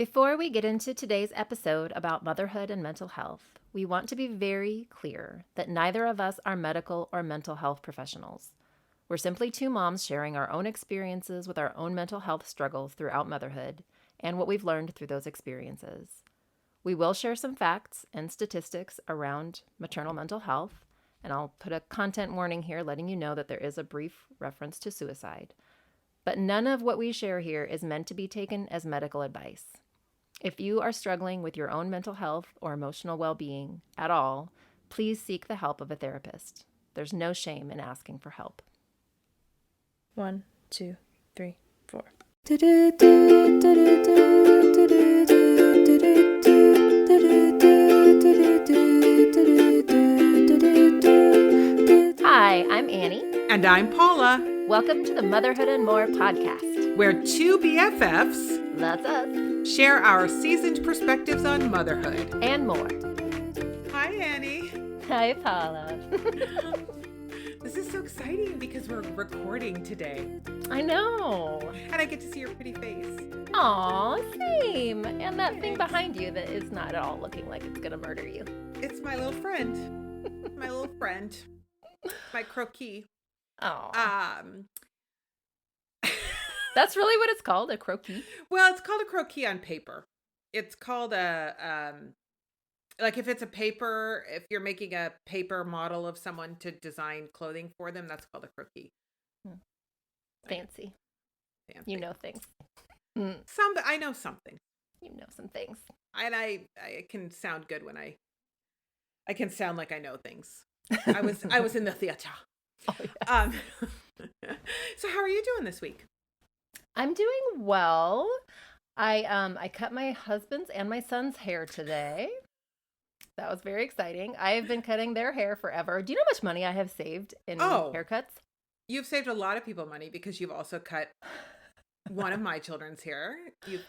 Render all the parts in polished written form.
Before we get into today's episode about motherhood and mental health, we want to be very clear that neither of us are medical or mental health professionals. We're simply two moms sharing our own experiences with our own mental health struggles throughout motherhood and what we've learned through those experiences. We will share some facts and statistics around maternal mental health, and I'll put a content warning here letting you know that there is a brief reference to suicide. But none of what we share here is meant to be taken as medical advice. If you are struggling with your own mental health or emotional well-being at all, please seek the help of a therapist. There's no shame in asking for help. 1, 2, 3, 4. Hi, I'm Annie. And I'm Paula. Welcome to the Motherhood and More podcast, where two BFFs, that's us, share our seasoned perspectives on motherhood. and more. Hi, Annie. Hi, Paula. This is so exciting because we're recording today. I know. And I get to see your pretty face. Aw, same. And that thing behind you that is not at all looking like it's going to murder you. It's my little friend. My little friend. My croquis. Aw. That's really what it's called, a croquis? Well, it's called a croquis on paper. It's called a, like if it's a paper, if you're making a paper model of someone to design clothing for them, that's called a croquis. Fancy. Fancy. You know things. I know something. You know some things. And I can sound good when I can sound like I know things. I was in the theater. Oh, yes. So how are you doing this week? I'm doing well. I cut my husband's and my son's hair today. That was very exciting. I have been cutting their hair forever. Do you know how much money I have saved in haircuts? You've saved a lot of people money because you've also cut one of my children's hair. You've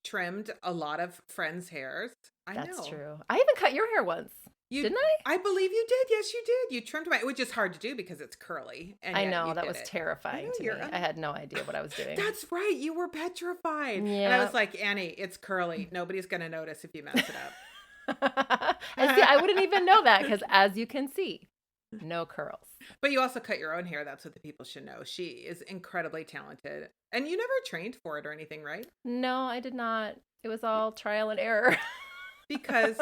trimmed a lot of friends' hairs. That's true. I even cut your hair once. Didn't I? I believe you did. Yes, you did. You trimmed mine, which is hard to do because it's curly. And I know. That was terrifying to me. I had no idea what I was doing. That's right. You were petrified. Yeah. And I was like, Annie, it's curly. Nobody's going to notice if you mess it up. And see, I wouldn't even know that because as you can see, no curls. But you also cut your own hair. That's what the people should know. She is incredibly talented. And you never trained for it or anything, right? No, I did not. It was all trial and error. Because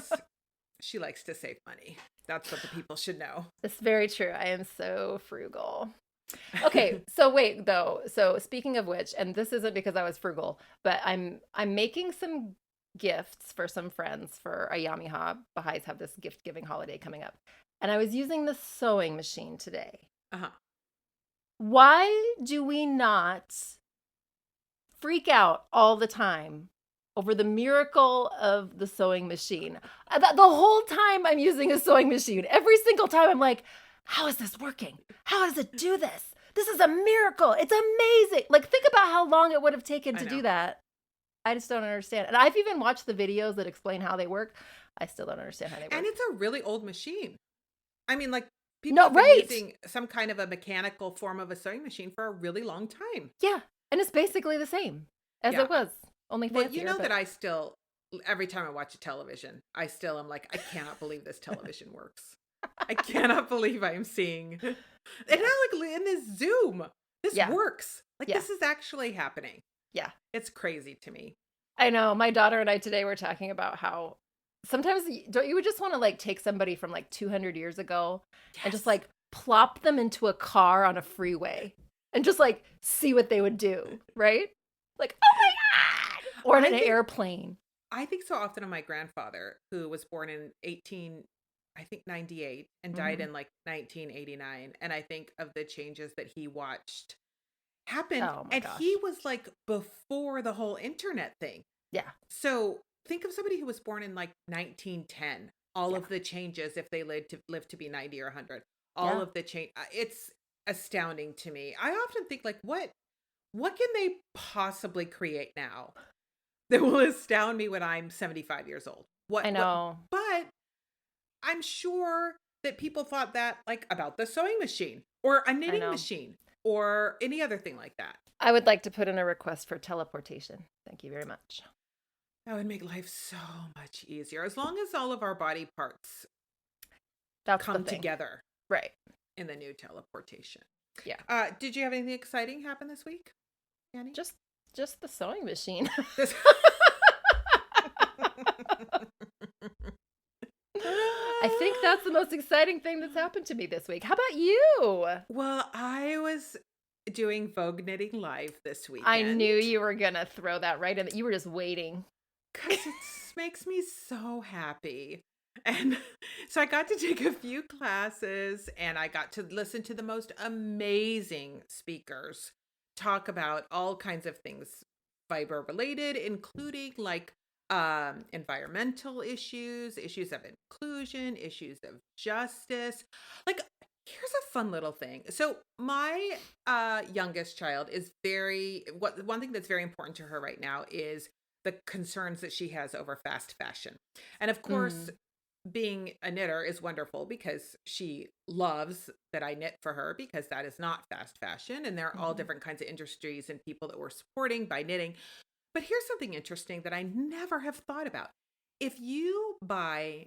she likes to save money. That's what the people should know. It's very true. I am so frugal. Okay, so wait though. So speaking of which, and this isn't because I was frugal, but I'm making some gifts for some friends for Ayamiha. Baha'is have this gift giving holiday coming up. And I was using the sewing machine today. Uh-huh. Why do we not freak out all the time over the miracle of the sewing machine? The whole time I'm using a sewing machine, every single time I'm like, how is this working? How does it do this? This is a miracle. It's amazing. Like, think about how long it would have taken to do that. I just don't understand. And I've even watched the videos that explain how they work. I still don't understand how they work. And it's a really old machine. I mean, like, people have been using some kind of a mechanical form of a sewing machine for a really long time. Yeah. And it's basically the same as it was. Only fancier. Well, you know that I still, every time I watch a television, I still am like, I cannot believe this television works. I cannot believe I am seeing. And now, like, in this Zoom, this works. Like, this is actually happening. Yeah. It's crazy to me. I know. My daughter and I today were talking about how sometimes don't you would just want to like take somebody from like 200 years ago and just like plop them into a car on a freeway and just like see what they would do, right? Like, oh my God! Or in an airplane. I think so often of my grandfather, who was born in 98 and died in like 1989. And I think of the changes that he watched happen. Oh my gosh. He was like before the whole internet thing. Yeah. So think of somebody who was born in like 1910. All of the changes, if they lived to be 90 or 100. All of the change. It's astounding to me. I often think like, what can they possibly create now that will astound me when I'm 75 years old? I know. But I'm sure that people thought that like about the sewing machine or a knitting machine or any other thing like that. I would like to put in a request for teleportation. Thank you very much. That would make life so much easier as long as all of our body parts That's the come thing. together Right. in the new teleportation. Yeah. Did you have anything exciting happen this week, Annie? Just the sewing machine. This- I think that's the most exciting thing that's happened to me this week. How about you? Well, I was doing Vogue Knitting Live this weekend. I knew you were going to throw that right in. You were just waiting. Because it makes me so happy. And so I got to take a few classes and I got to listen to the most amazing speakers talk about all kinds of things fiber related, including like environmental issues, issues of inclusion, issues of justice. Like, here's a fun little thing. So my youngest child is one thing that's very important to her right now is the concerns that she has over fast fashion. And of course, being a knitter is wonderful because she loves that I knit for her because that is not fast fashion. And there are all different kinds of industries and people that we're supporting by knitting. But here's something interesting that I never have thought about. If you buy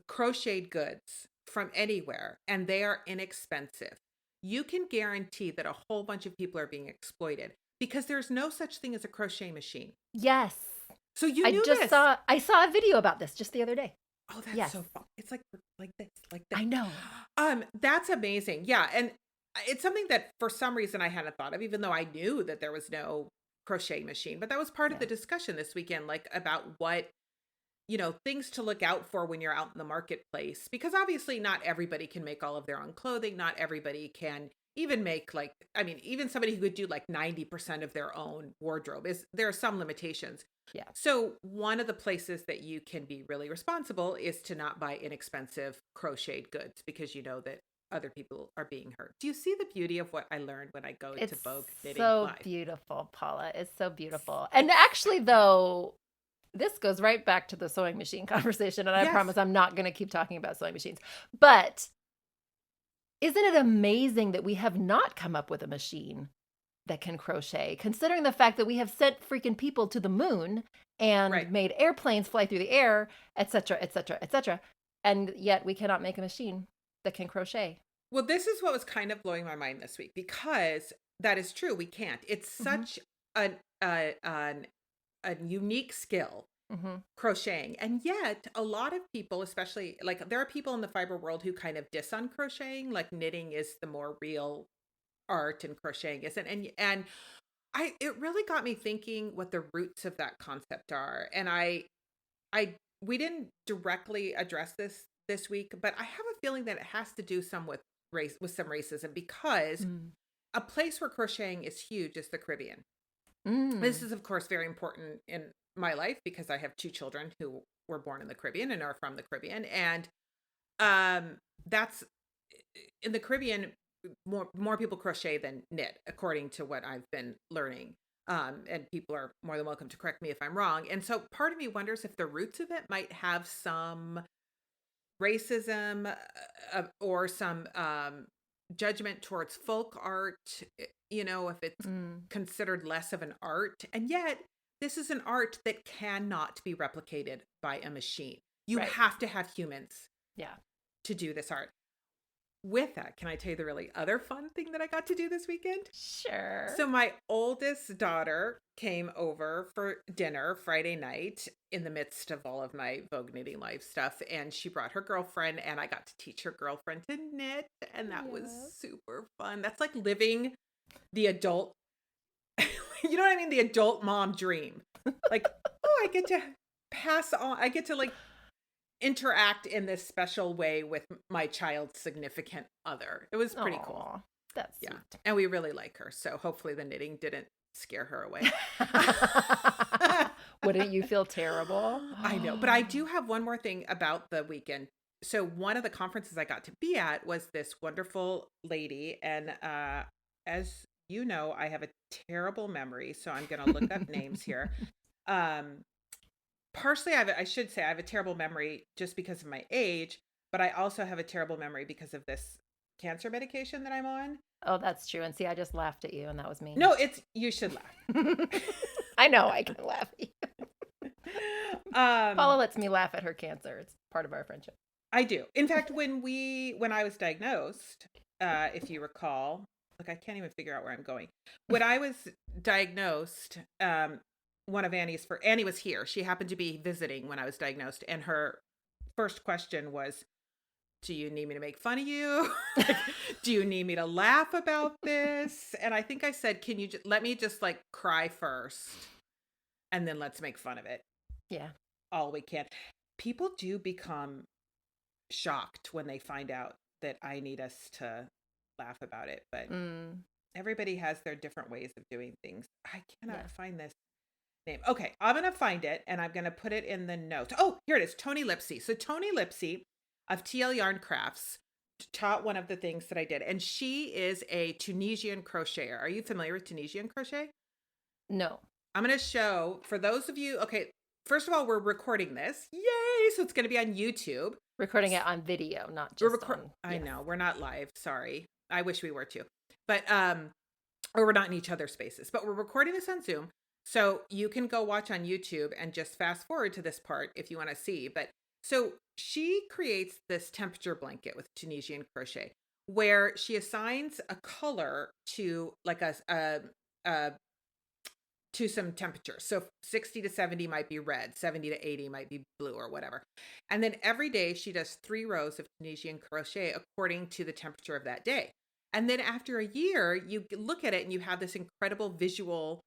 crocheted goods from anywhere and they are inexpensive, you can guarantee that a whole bunch of people are being exploited because there's no such thing as a crochet machine. Yes. So you knew this. I saw a video about this just the other day. Oh, that's so fun. It's like this, like that. I know. That's amazing. Yeah. And it's something that for some reason I hadn't thought of, even though I knew that there was no crochet machine. But that was part of the discussion this weekend, like about what, things to look out for when you're out in the marketplace. Because obviously not everybody can make all of their own clothing. Not everybody can even make even somebody who could do like 90% of their own wardrobe there are some limitations. Yeah. So one of the places that you can be really responsible is to not buy inexpensive crocheted goods because you know that other people are being hurt. Do you see the beauty of what I learned when I go to Vogue Knitting Live? It's so beautiful, Paula. It's so beautiful. And actually, though, this goes right back to the sewing machine conversation. And I promise I'm not going to keep talking about sewing machines. But isn't it amazing that we have not come up with a machine that can crochet, considering the fact that we have sent freaking people to the moon and made airplanes fly through the air, et cetera, et cetera, et cetera. And yet we cannot make a machine that can crochet. Well, this is what was kind of blowing my mind this week because that is true. We can't. It's such a unique skill, crocheting. And yet a lot of people, especially like there are people in the fiber world who kind of diss on crocheting, like knitting is the more real art and crocheting isn't. And it really got me thinking what the roots of that concept are. And we didn't directly address this week, but I have a feeling that it has to do some with some racism because a place where crocheting is huge is the Caribbean. This is of course very important in my life because I have two children who were born in the Caribbean and are from the Caribbean. And that's in the Caribbean, more people crochet than knit, according to what I've been learning. And people are more than welcome to correct me if I'm wrong. And so part of me wonders if the roots of it might have some racism or some judgment towards folk art, if it's considered less of an art. And yet this is an art that cannot be replicated by a machine. You have to have humans to do this art. With that, can I tell you the really other fun thing that I got to do this weekend? Sure. So my oldest daughter came over for dinner Friday night in the midst of all of my Vogue Knitting Live stuff. And she brought her girlfriend and I got to teach her girlfriend to knit. And that was super fun. That's like living the adult, you know what I mean? The adult mom dream. Like, I get to pass on, I get to like interact in this special way with my child's significant other. It was pretty cool. That's sweet. And we really like her. So hopefully the knitting didn't scare her away. Wouldn't you feel terrible? I know. But I do have one more thing about the weekend. So one of the conferences I got to be at was this wonderful lady. And as you know, I have a terrible memory. So I'm going to look up names here. Partially, I should say I have a terrible memory just because of my age, but I also have a terrible memory because of this cancer medication that I'm on. Oh, that's true. And see, I just laughed at you and that was me. No, you should laugh. I know I can laugh at you. Paula lets me laugh at her cancer. It's part of our friendship. I do. In fact, when I was diagnosed, if you recall, look, I can't even figure out where I'm going. When I was diagnosed, one of Annie was here. She happened to be visiting when I was diagnosed, and her first question was, do you need me to make fun of you? Like, do you need me to laugh about this? And I think I said, can you let me just like cry first, and then let's make fun of it. Yeah. All we can. People do become shocked when they find out that I need us to laugh about it, but everybody has their different ways of doing things. I cannot find this name. Okay, I'm gonna find it and I'm gonna put it in the notes. Oh, here it is. Tony Lipsy. So Tony Lipsy of TL Yarn Crafts taught one of the things that I did, and she is a Tunisian crocheter. Are you familiar with Tunisian crochet? No. I'm gonna show for those of you. Okay, first of all, we're recording this. Yay! So it's gonna be on YouTube. Recording it on video, not just on. I know, we're not live. Sorry. I wish we were too. But, or we're not in each other's spaces, but we're recording this on Zoom. So you can go watch on YouTube and just fast forward to this part if you want to see. But so she creates this temperature blanket with Tunisian crochet where she assigns a color to like to some temperatures. So 60 to 70 might be red, 70 to 80 might be blue or whatever. And then every day she does 3 rows of Tunisian crochet according to the temperature of that day. And then after a year, you look at it and you have this incredible visual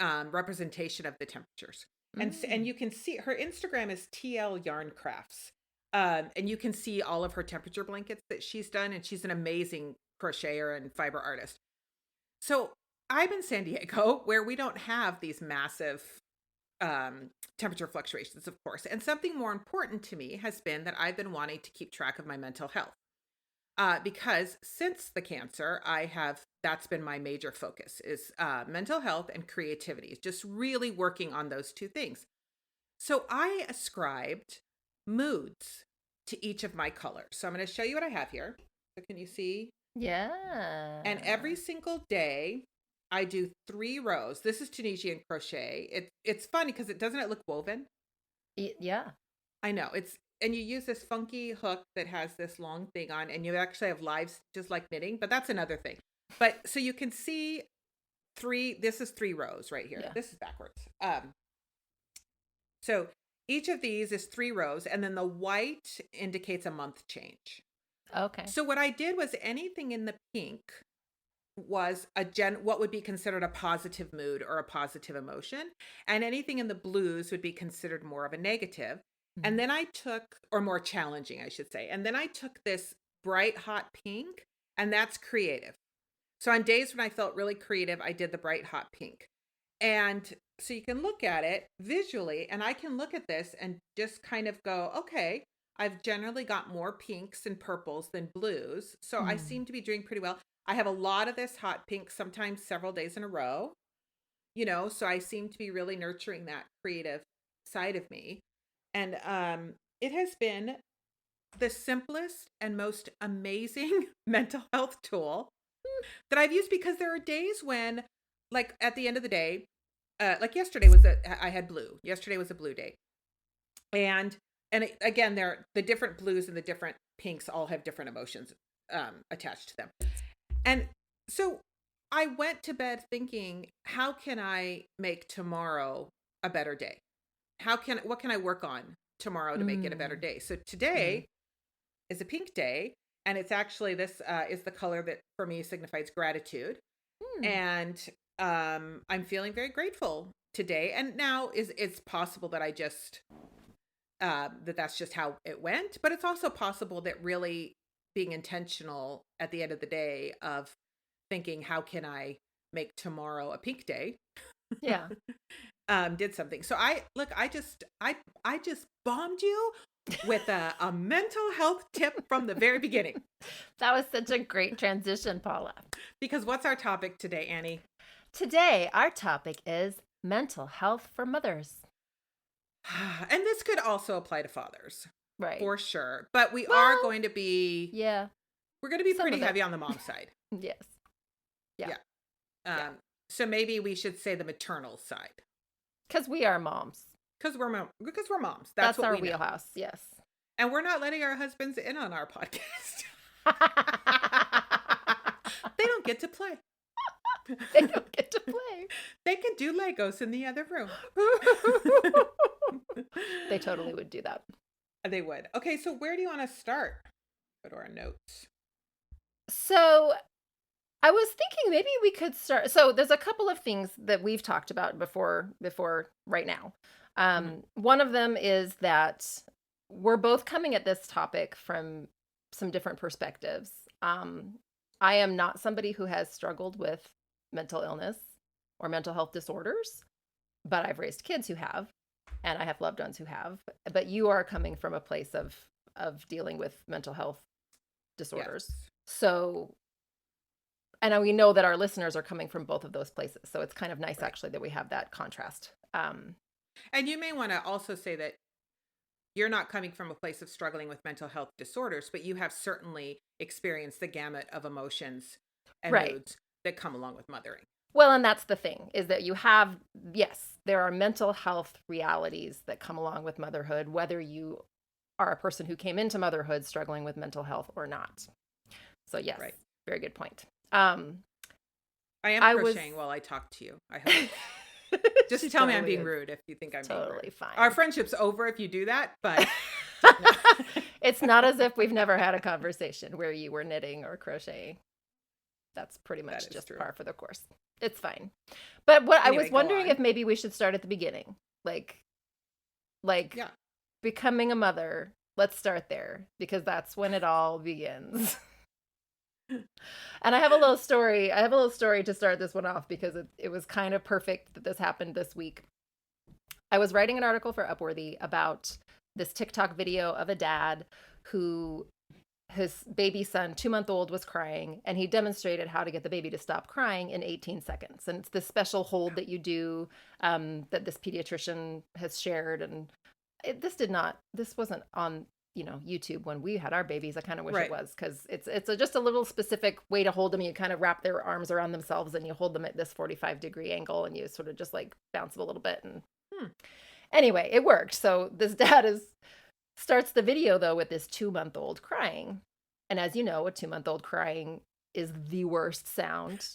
representation of the temperatures. And you can see her Instagram is TL Yarn Crafts. And you can see all of her temperature blankets that she's done. And she's an amazing crocheter and fiber artist. So I'm in San Diego where we don't have these massive temperature fluctuations, of course. And something more important to me has been that I've been wanting to keep track of my mental health. Because since the cancer, that's been my major focus is mental health and creativity, just really working on those 2 things. So I ascribed moods to each of my colors. So I'm going to show you what I have here. So can you see? Yeah. And every single day I do 3 rows. This is Tunisian crochet. It's funny because doesn't it look woven? Yeah. I know. And you use this funky hook that has this long thing on, and you actually have lives just like knitting, but that's another thing. But so you can see this is 3 rows right here. Yeah. This is backwards. So each of these is 3 rows, and then the white indicates a month change. Okay. So what I did was anything in the pink was what would be considered a positive mood or a positive emotion, and anything in the blues would be considered more of a negative. And then I took, or more challenging, I should say. And then I took this bright, hot pink, and that's creative. So on days when I felt really creative, I did the bright, hot pink. And so you can look at it visually, and I can look at this and just kind of go, okay, I've generally got more pinks and purples than blues. So I seem to be doing pretty well. I have a lot of this hot pink, sometimes several days in a row, so I seem to be really nurturing that creative side of me. And it has been the simplest and most amazing mental health tool that I've used, because there are days when, like at the end of the day, like yesterday I had blue. Yesterday was a blue day. And again, the different blues and the different pinks all have different emotions attached to them. And so I went to bed thinking, how can I make tomorrow a better day? What can I work on tomorrow to make it a better day? So today is a pink day, and it's actually, this is the color that for me signifies gratitude. And I'm feeling very grateful today. And now it's possible that I just, that's just how it went, but it's also possible that really being intentional at the end of the day of thinking, how can I make tomorrow a pink day? Yeah. Did something. So I just bombed you with a mental health tip from the very beginning. That was such a great transition, Paula. Because what's our topic today, Annie? Today, our topic is mental health for mothers. And this could also apply to fathers. Right. For sure. But we are going to be, we're going to be pretty heavy on the mom side. Yes. Yeah. So maybe we should say the maternal side. Because we are moms. because we're moms. That's That's what our we know. wheelhouse. Yes. And we're not letting our husbands in on our podcast. They don't get to play. They don't get to play. They can do Legos in the other room. They totally would do that. They would. Okay, so where do you want to start? Go to our notes. So I was thinking maybe we could start. So there's a couple of things that we've talked about before right now. One of them is that we're both coming at this topic from some different perspectives. I am not somebody who has struggled with mental illness or mental health disorders, but I've raised kids who have, and I have loved ones who have. But you are coming from a place of dealing with mental health disorders. Yes. So, and we know that our listeners are coming from both of those places. So it's kind of nice, actually, that we have that contrast. And you may want to also say that you're not coming from a place of struggling with mental health disorders, but you have certainly experienced the gamut of emotions and moods that come along with mothering. Well, and that's the thing, is that you have, yes, there are mental health realities that come along with motherhood, whether you are a person who came into motherhood struggling with mental health or not. So yes, very good point. I am crocheting while I talk to you. I hope. Just tell me I'm being rude if you think I'm being rude. Totally fine. Our friendship's over if you do that, but it's not as if we've never had a conversation where you were knitting or crocheting. That's pretty much just par for the course. It's fine. But what anyway, I was wondering if maybe we should start at the beginning. Like becoming a mother. Let's start there, because that's when it all begins. And I have a little story. To start this one off, because it was kind of perfect that this happened this week. I was writing an article for Upworthy about this TikTok video of a dad who his baby son, 2-month-old, was crying, and he demonstrated how to get the baby to stop crying in 18 seconds. And it's this special hold that you do that this pediatrician has shared. And this wasn't on YouTube when we had our babies. I kind of wish it was, because it's just a little specific way to hold them. You kind of wrap their arms around themselves and you hold them at this 45-degree angle, and you sort of just like bounce them a little bit. And anyway, it worked. So this dad starts the video though with this 2-month-old crying. And as you know, a 2-month-old crying is the worst sound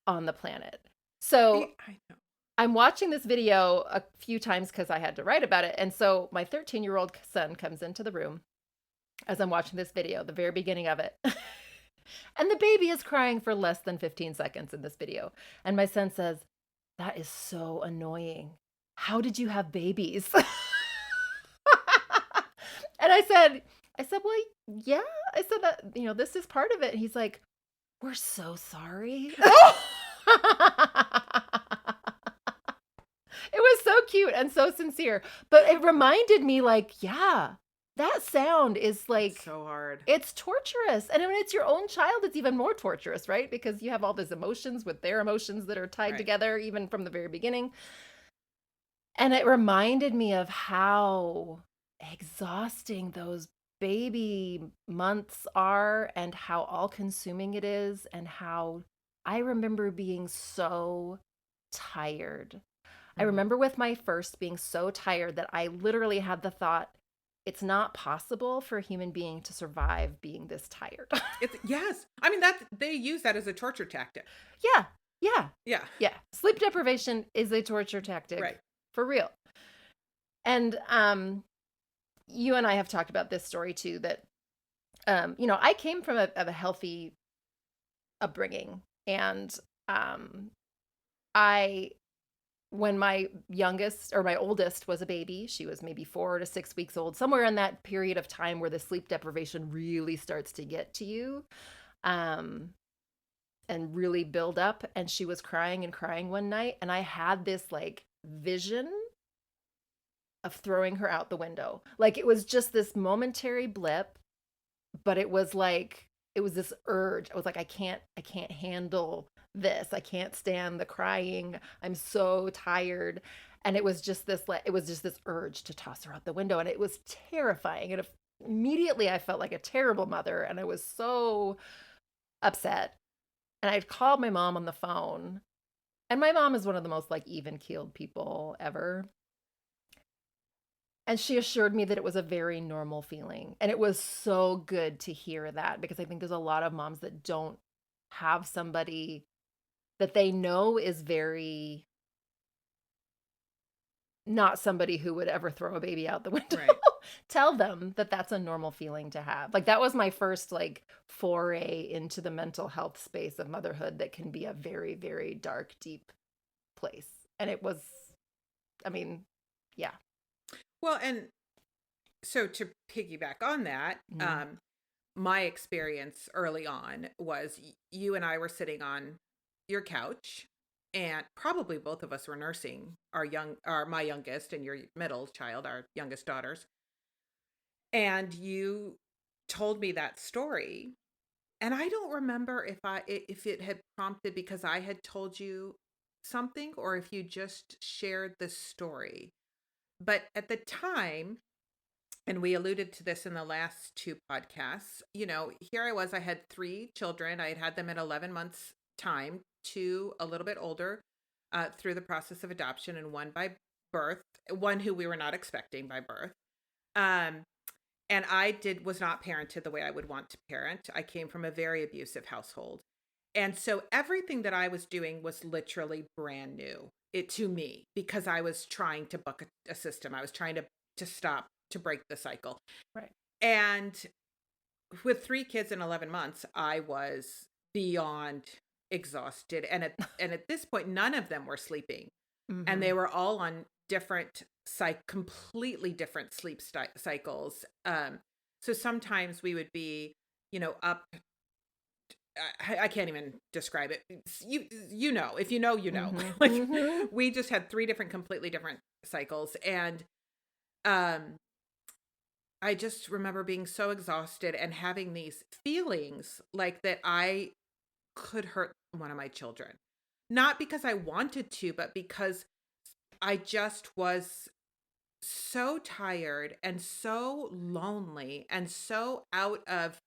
on the planet. So I know. I'm watching this video a few times because I had to write about it. And so my 13-year-old son comes into the room as I'm watching this video, the very beginning of it. And the baby is crying for less than 15 seconds in this video. And my son says, "That is so annoying. How did you have babies?" And I said, well, yeah. I said that, this is part of it. And he's like, "We're so sorry." It was so cute and so sincere, but it reminded me, that sound is so hard. It's torturous. And when it's your own child, it's even more torturous, right? Because you have all these emotions with their emotions that are tied together, even from the very beginning. And it reminded me of how exhausting those baby months are, and how all-consuming it is, and how I remember being so tired. I remember with my first being so tired that I literally had the thought, it's not possible for a human being to survive being this tired. Yes. I mean, they use that as a torture tactic. Yeah. Sleep deprivation is a torture tactic. Right. For real. And you and I have talked about this story too, that, I came from a healthy upbringing. And when my oldest was a baby, she was maybe 4 to 6 weeks old, somewhere in that period of time where the sleep deprivation really starts to get to you, and really build up. And she was crying and crying one night, and I had this vision of throwing her out the window. It was just this momentary blip, but it was this urge. I was like, I can't handle this. I can't stand the crying. I'm so tired. And it was just this urge to toss her out the window. And it was terrifying. And immediately I felt like a terrible mother. And I was so upset. And I called my mom on the phone. And my mom is one of the most even-keeled people ever. And she assured me that it was a very normal feeling. And it was so good to hear that, because I think there's a lot of moms that don't have somebody that they know is very not somebody who would ever throw a baby out the window. Right. Tell them that that's a normal feeling to have. Like, that was my first like foray into the mental health space of motherhood that can be a very, very dark, deep place. And it was, I mean, yeah. Well, and so to piggyback on that, my experience early on was you and I were sitting on your couch, and probably both of us were nursing my youngest and your middle child, our youngest daughters. And you told me that story, and I don't remember if it had prompted because I had told you something or if you just shared the story. But at the time, and we alluded to this in the last two podcasts, here I was, I had three children. I had them at 11 months time, two a little bit older through the process of adoption, and one by birth, one who we were not expecting by birth. Um, and was not parented the way I would want to parent. I came from a very abusive household. And so everything that I was doing was literally brand new to me, because I was trying to buck a system. I was trying to stop, to break the cycle. Right. And with three kids in 11 months, I was beyond exhausted. And at this point, none of them were sleeping. And they were all on completely different sleep cycles. So sometimes we would be, up. I can't even describe it. If you know, like we just had three completely different cycles. And I just remember being so exhausted and having these feelings like that I could hurt one of my children. Not because I wanted to, but because I just was so tired and so lonely and so out of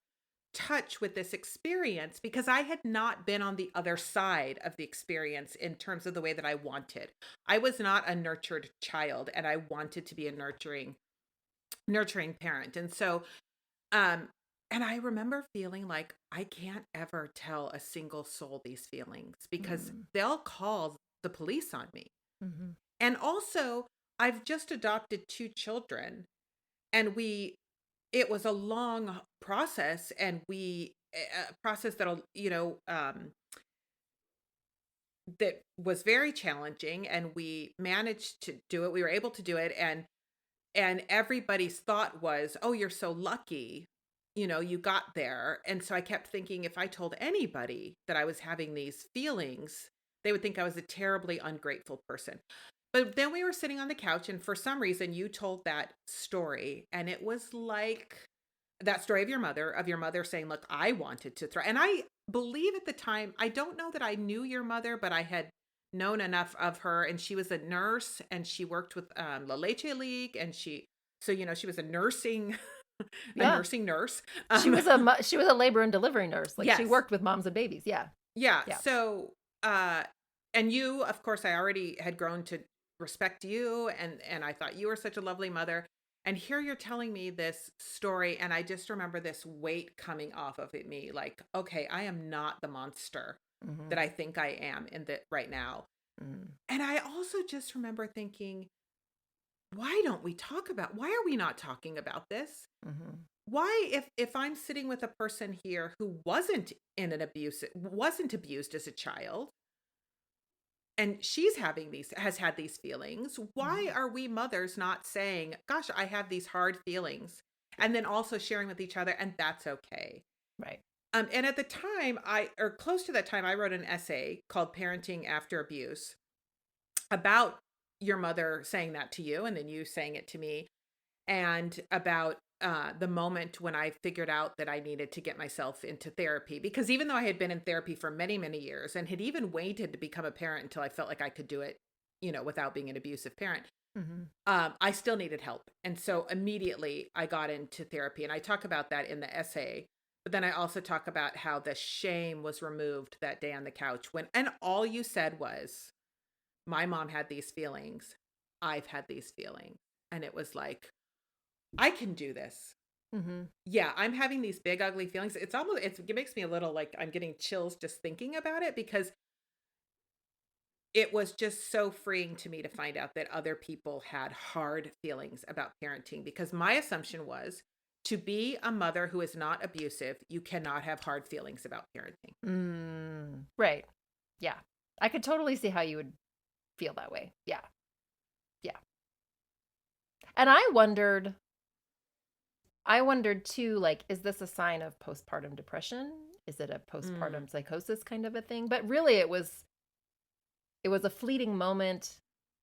touch with this experience, because I had not been on the other side of the experience in terms of the way that I wanted. I was not a nurtured child, and I wanted to be a nurturing parent. And so, and I remember feeling like I can't ever tell a single soul these feelings because they'll call the police on me. And also, I've just adopted two children, and it was a long process, and a process that'll, that was very challenging, and we managed to do it. We were able to do it. And everybody's thought was, oh, you're so lucky, you got there. And so I kept thinking, if I told anybody that I was having these feelings, they would think I was a terribly ungrateful person. But then we were sitting on the couch, and for some reason you told that story, and it was like that story of your mother saying, look, I wanted to throw. And I believe at the time, I don't know that I knew your mother, but I had known enough of her, and she was a nurse, and she worked with La Leche League, and she was a nursing nursing nurse. She was a labor and delivery nurse. Like, yes. She worked with moms and babies. Yeah. So and you, of course, I already had grown to respect you, and I thought you were such a lovely mother. And here you're telling me this story, and I just remember this weight coming off of me, like, okay, I am not the monster that I think I am right now. And I also just remember thinking, why are we not talking about this? Why, if I'm sitting with a person here who wasn't abused as a child, and has had these feelings, why are we mothers not saying, gosh, I have these hard feelings, and then also sharing with each other, and that's okay. Right. And at the time, close to that time, I wrote an essay called Parenting After Abuse about your mother saying that to you, and then you saying it to me, and about the moment when I figured out that I needed to get myself into therapy. Because even though I had been in therapy for many, many years, and had even waited to become a parent until I felt like I could do it, without being an abusive parent, I still needed help. And so immediately I got into therapy, and I talk about that in the essay. But then I also talk about how the shame was removed that day on the couch and all you said was, my mom had these feelings. I've had these feelings. and it was like, I can do this. Mm-hmm. Yeah, I'm having these big ugly feelings. It makes me a little like I'm getting chills just thinking about it, because it was just so freeing to me to find out that other people had hard feelings about parenting, because my assumption was, to be a mother who is not abusive, you cannot have hard feelings about parenting. Right. Yeah. I could totally see how you would feel that way. Yeah. Yeah. And I wondered too, like, is this a sign of postpartum depression? Is it a Mm, postpartum psychosis kind of a thing? But really it was a fleeting moment,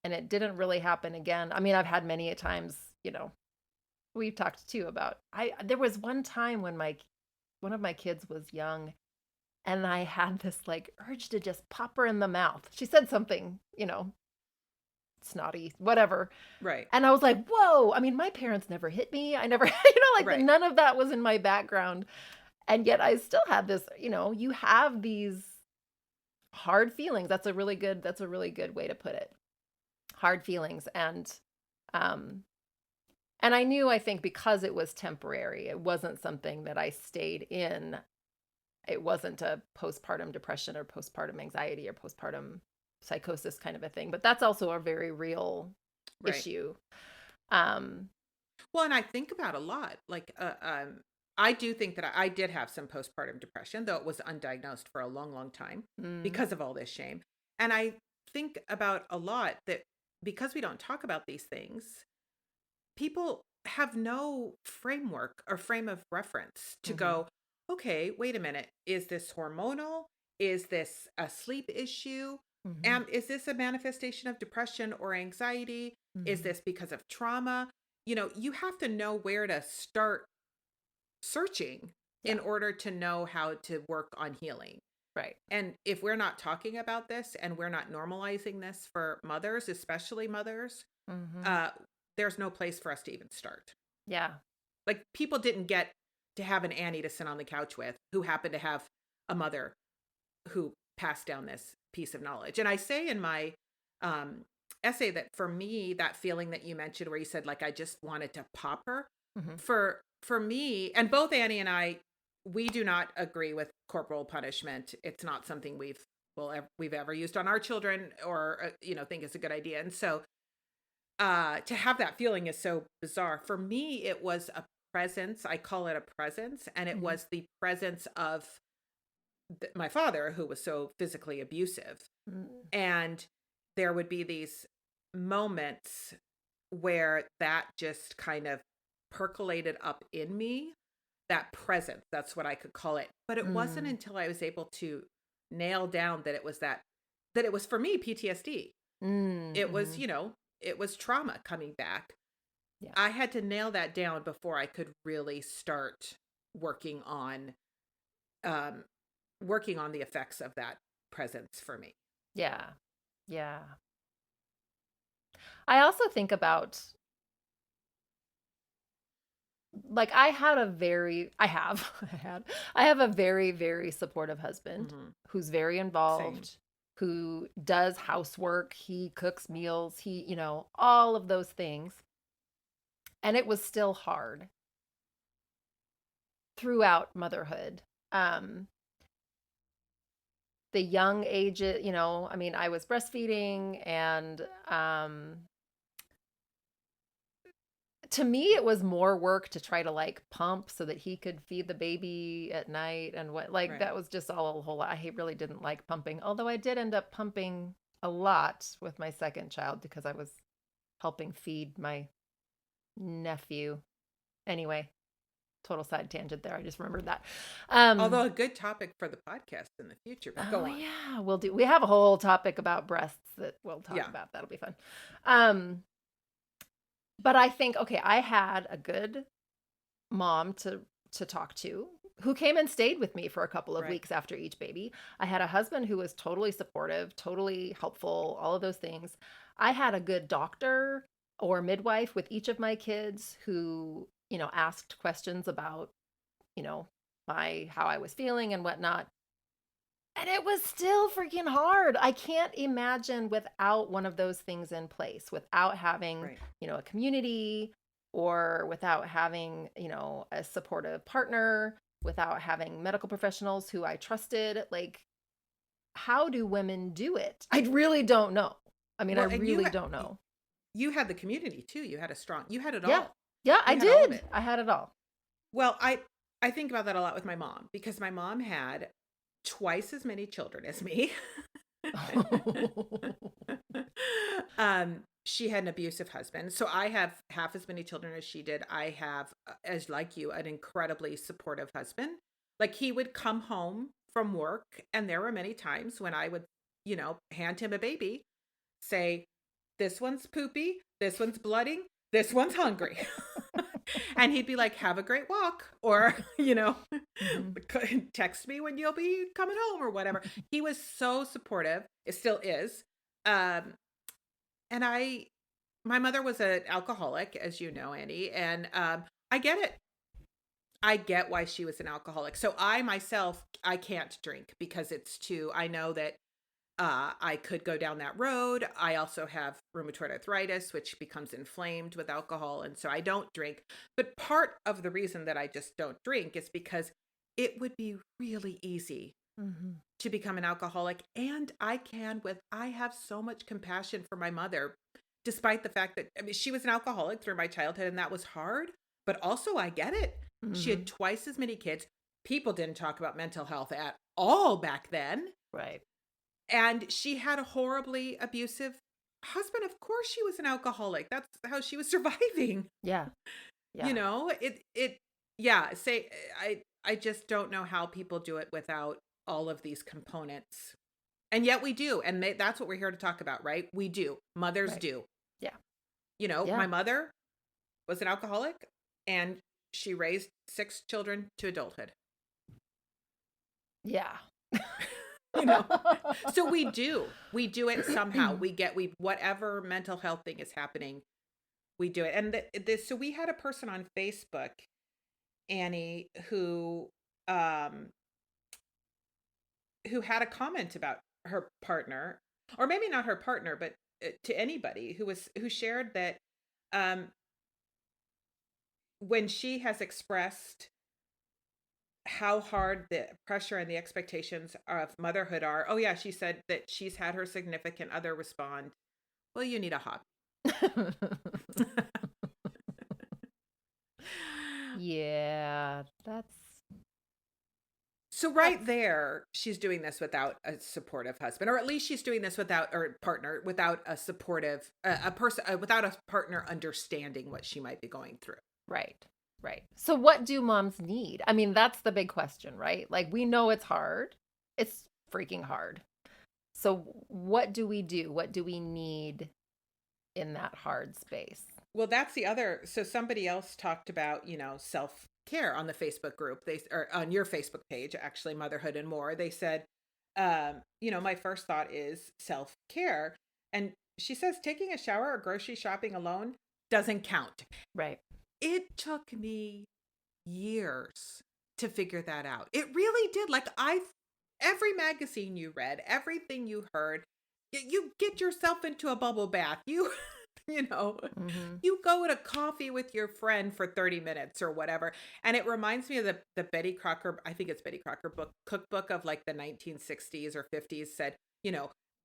and it didn't really happen again. I mean, I've had many a times, we've talked too about there was one time when one of my kids was young, and I had this like urge to just pop her in the mouth. She said something, snotty, whatever. right, And I was like, whoa. I mean, my parents never hit me. I never, like right. none of that was in my background. And yet I still had this, you have these hard feelings. That's a really good way to put it. Hard feelings. And I knew, I think, because it was temporary, it wasn't something that I stayed in. It wasn't a postpartum depression or postpartum anxiety or postpartum psychosis kind of a thing. But that's also a very real Right. issue. Um, Well, and I think about a lot. Like, I do think that I did have some postpartum depression, though it was undiagnosed for a long, long time mm, because of all this shame. And I think about a lot that, because we don't talk about these things, people have no framework or frame of reference to mm-hmm, go, okay, wait a minute. Is this hormonal? Is this a sleep issue? mm-hmm, Is this a manifestation of depression or anxiety? Is mm-hmm. this because of trauma? You have to know where to start searching in Yeah, order to know how to work on healing. right. And if we're not talking about this and we're not normalizing this for mothers, especially mothers, Mm-hmm. uh, there's no place for us to even start. Yeah. Like, people didn't get to have an Annie to sit on the couch with who happened to have a mother who passed down this piece of knowledge. And I say in my um, essay that, for me, that feeling that you mentioned, where you said, like, I just wanted to pop her, Mm-hmm. for me, and both Annie and I, we do not agree with corporal punishment. It's not something we've ever used on our children, or think it's a good idea. And so, to have that feeling is so bizarre. For me, it was a presence. I call it a presence, and it Mm-hmm. was the presence of my father, who was so physically abusive. Mm-hmm. And there would be these moments where that just kind of percolated up in me, that presence. That's what I could call it. But it wasn't until I was able to nail down that it was, for me, PTSD. It was, Mm-hmm. it was trauma coming back. Yeah. I had to nail that down before I could really start working on um working on the effects of that presence for me. Yeah. Yeah. I also think about, like, I have a very, very supportive husband Mhm. who's very Same. involved, who does housework, he cooks meals, all of those things. And it was still hard throughout motherhood. Um, the young age, I mean, I was breastfeeding, and to me it was more work to try to like pump so that he could feed the baby at night, and what, like, Right. that was just all a whole lot. I really didn't like pumping, although I did end up pumping a lot with my second child because I was helping feed my nephew. Anyway, total side tangent there. I just remembered that. Although a good topic for the podcast in the future, but Oh go on. yeah, we have a whole topic about breasts that we'll talk Yeah. about. That'll be fun. Um, but I think, okay, I had a good mom to talk to, who came and stayed with me for a couple of Right. weeks after each baby. I had a husband who was totally supportive, totally helpful, all of those things. I had a good doctor or midwife with each of my kids who, asked questions about, you know, my how I was feeling and whatnot. And it was still freaking hard. I can't imagine without one of those things in place, without having, Right. a community, or without having, a supportive partner, without having medical professionals who I trusted. Like, how do women do it? I really don't know. I mean, I Well, and really don't know. you had the community too. You had it Yeah. all. Yeah, I You had all of did. it. I had it all. Well, I think about that a lot with my mom because my mom had twice as many children as me. She had an abusive husband. So I have half as many children as she did. I have, as like you, an incredibly supportive husband. Like he would come home from work, and there were many times when I would, hand him a baby, say, this one's poopy, this one's blooding, this one's hungry. And he'd be like, have a great walk, or, text me when you'll be coming home or whatever. He was so supportive. It still is. Um, and my mother was an alcoholic, as you know, Annie, and I get it. I get why she was an alcoholic. So I myself, I can't drink because I know that I could go down that road. I also have rheumatoid arthritis, which becomes inflamed with alcohol. And so I don't drink. But part of the reason that I just don't drink is because it would be really easy to become an alcoholic. And I have so much compassion for my mother, despite the fact that, I mean, she was an alcoholic through my childhood and that was hard. But also, I get it. She had twice as many kids. People didn't talk about mental health at all back then. Right. And she had a horribly abusive husband. Of course she was an alcoholic. That's how she was surviving. Yeah. Yeah. I just don't know how people do it without all of these components. And yet we do. And that's what we're here to talk about, right? We do. Mothers Right. do. Yeah. My Yeah. mother was an alcoholic and she raised 6 children to adulthood. Yeah. So we do it somehow. Whatever mental health thing is happening, we do it. And so we had a person on Facebook, Annie, who had a comment about her partner, or maybe not her partner, but to anybody who shared that when she has expressed how hard the pressure and the expectations of motherhood are. Oh yeah, she said that she's had her significant other respond, well, you need a hobby. Yeah, that's So right there, she's doing this without a supportive husband, or at least she's doing this without a supportive a person without a partner understanding what she might be going through. right. Right. So what do moms need? I mean, that's the big question, right? Like, we know it's hard. It's freaking hard. So what do we do? What do we need in that hard space? Well, so somebody else talked about, self-care on the Facebook group. Or on your Facebook page, actually, Motherhood and More. They said, my first thought is self-care. And she says taking a shower or grocery shopping alone doesn't count. Right. It took me years to figure that out. It really did. Like every magazine you read, everything you heard, you get yourself into a bubble bath. You go to coffee with your friend for 30 minutes or whatever. And it reminds me of the Betty Crocker, I think it's Betty Crocker cookbook of like the 1960s or 50s said,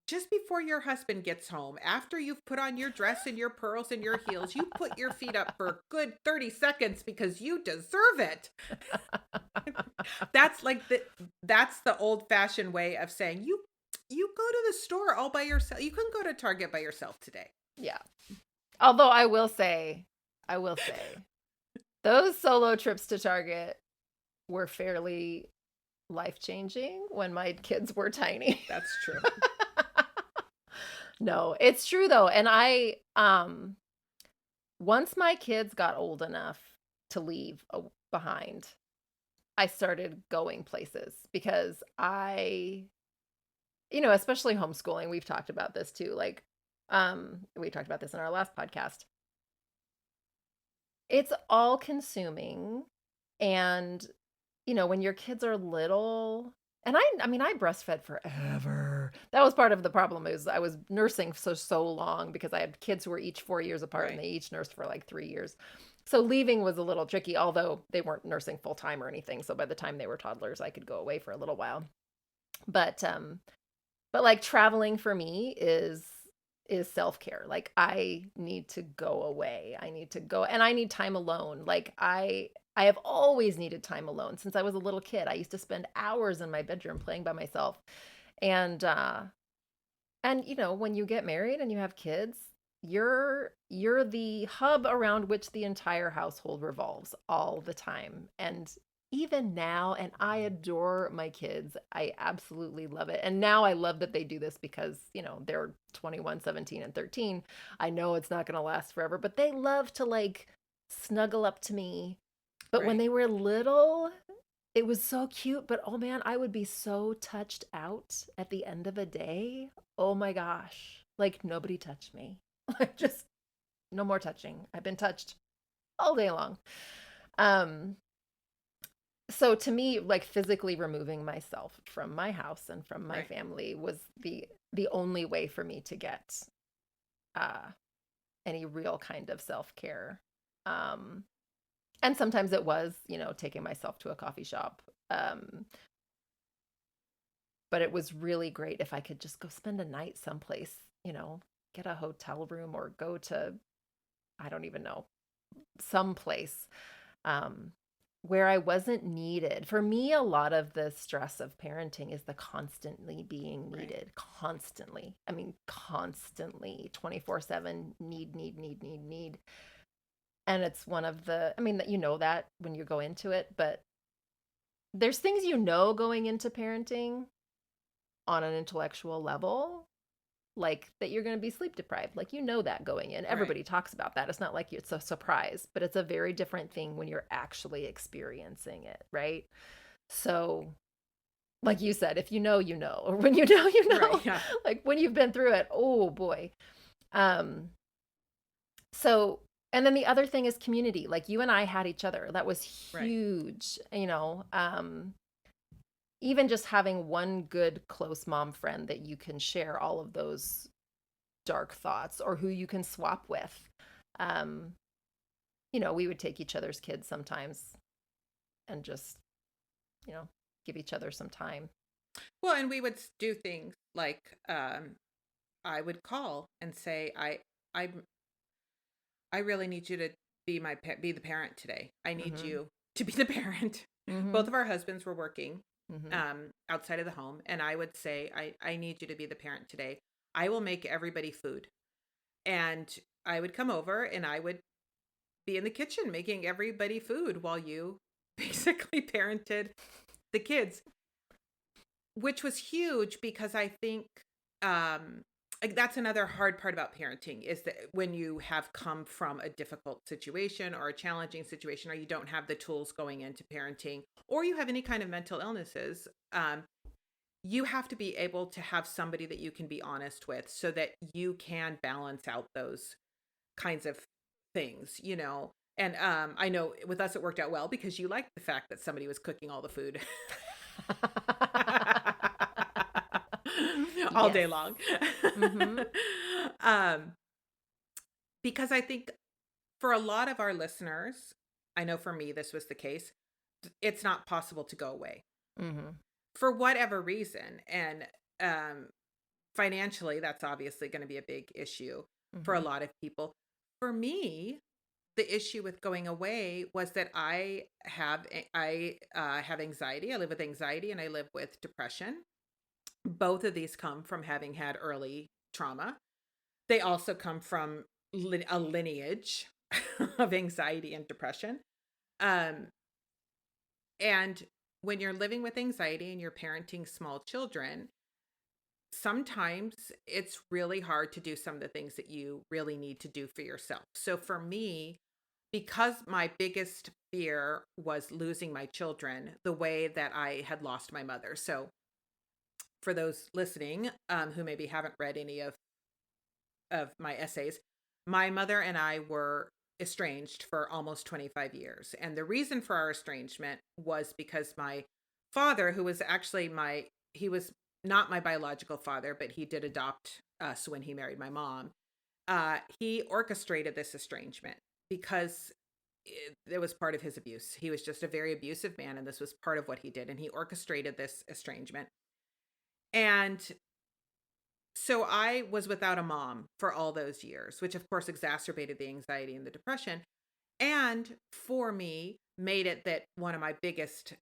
just before your husband gets home, after you've put on your dress and your pearls and your heels, you put your feet up for a good 30 seconds because you deserve it. That's the old-fashioned way of saying you go to the store all by yourself. You couldn't go to Target by yourself today. Yeah. Although I will say, those solo trips to Target were fairly life-changing when my kids were tiny. That's true. No, it's true though. And I, once my kids got old enough to leave behind, I started going places because especially homeschooling, we've talked about this too. Like, we talked about this in our last podcast. It's all consuming. And, when your kids are little And I mean, I breastfed forever. That was part of the problem is I was nursing so long because I had kids who were each 4 years apart and Right. they each nursed for like 3 years. So leaving was a little tricky, although they weren't nursing full time or anything. So by the time they were toddlers, I could go away for a little while. But like traveling for me is self-care. Like I need to go away. I need to go and I need time alone. Like I have always needed time alone since I was a little kid. I used to spend hours in my bedroom playing by myself. And you know, when you get married and you have kids, you're the hub around which the entire household revolves all the time. And even now, and I adore my kids. I absolutely love it. And now I love that they do this because, you know, they're 21, 17, and 13. I know it's not going to last forever, but they love to like snuggle up to me. But when Right. they were little, it was so cute, but oh man, I would be so touched out at the end of a day. Oh my gosh. Like nobody touched me. Like just no more touching. I've been touched all day long. Um so to me, like physically removing myself from my house and from my Right. family was the only way for me to get uh any real kind of self-care. Um and sometimes it was, you know, taking myself to a coffee shop. Um but it was really great if I could just go spend a night someplace, you know, get a hotel room or go to, I don't even know, someplace um, where I wasn't needed. For me, a lot of the stress of parenting is the constantly being Right. needed, constantly. I mean, constantly, 24/7, need. And it's one of the, I mean, that you know that when you go into it, but there's things you know going into parenting on an intellectual level like that you're going to be sleep deprived. Like you know that going in. Right. Everybody talks about that. It's not like it's a surprise, but it's a very different thing when you're actually experiencing it, right? So, like you said, if you know, you know, or when you know, you Right. know. Yeah. Like when you've been through it, oh boy. Um so and then the other thing is community. Like you and I had each other. That was Right. huge, you know. Even just having one good close mom friend that you can share all of those dark thoughts or who you can swap with. Um, you know, we would take each other's kids sometimes and just, you know, give each other some time. Well, and we would do things like I would call and say, I I really need you to be the parent today. I need Mhm. you to be the parent. Both Mhm. of our husbands were working Mhm. outside of the home, and I would say, I need you to be the parent today. I will make everybody food. And I would come over and I would be in the kitchen making everybody food while you basically parented the kids, which was huge because I think um like that's another hard part about parenting is that when you have come from a difficult situation or a challenging situation or you don't have the tools going into parenting or you have any kind of mental illnesses, you have to be able to have somebody that you can be honest with so that you can balance out those kinds of things, you know. And I know with us it worked out well because you liked the fact that somebody was cooking all the food all Yes. day long. Mhm. um, because I think for a lot of our listeners, I know for me this was the case, it's not possible to go away Mhm. for whatever reason. And um, financially, that's obviously going to be a big issue for a Mhm. lot of people. For me, the issue with going away was that I have anxiety. I live with anxiety and I live with depression. Both of these come from having had early trauma. They also come from a lineage of anxiety and depression. Um, and when you're living with anxiety and you're parenting small children, sometimes it's really hard to do some of the things that you really need to do for yourself. So for me, because my biggest fear was losing my children the way that I had lost my mother. So for those listening who maybe haven't read any of my essays, my mother and I were estranged for almost 25 years. And the reason for our estrangement was because my father, who was actually he was not my biological father, but he did adopt us when he married my mom. He orchestrated this estrangement because it was part of his abuse. He was just a very abusive man, and this was part of what he did. And he orchestrated this estrangement. And so I was without a mom for all those years, which of course exacerbated the anxiety and the depression. And for me, made it that one of my biggest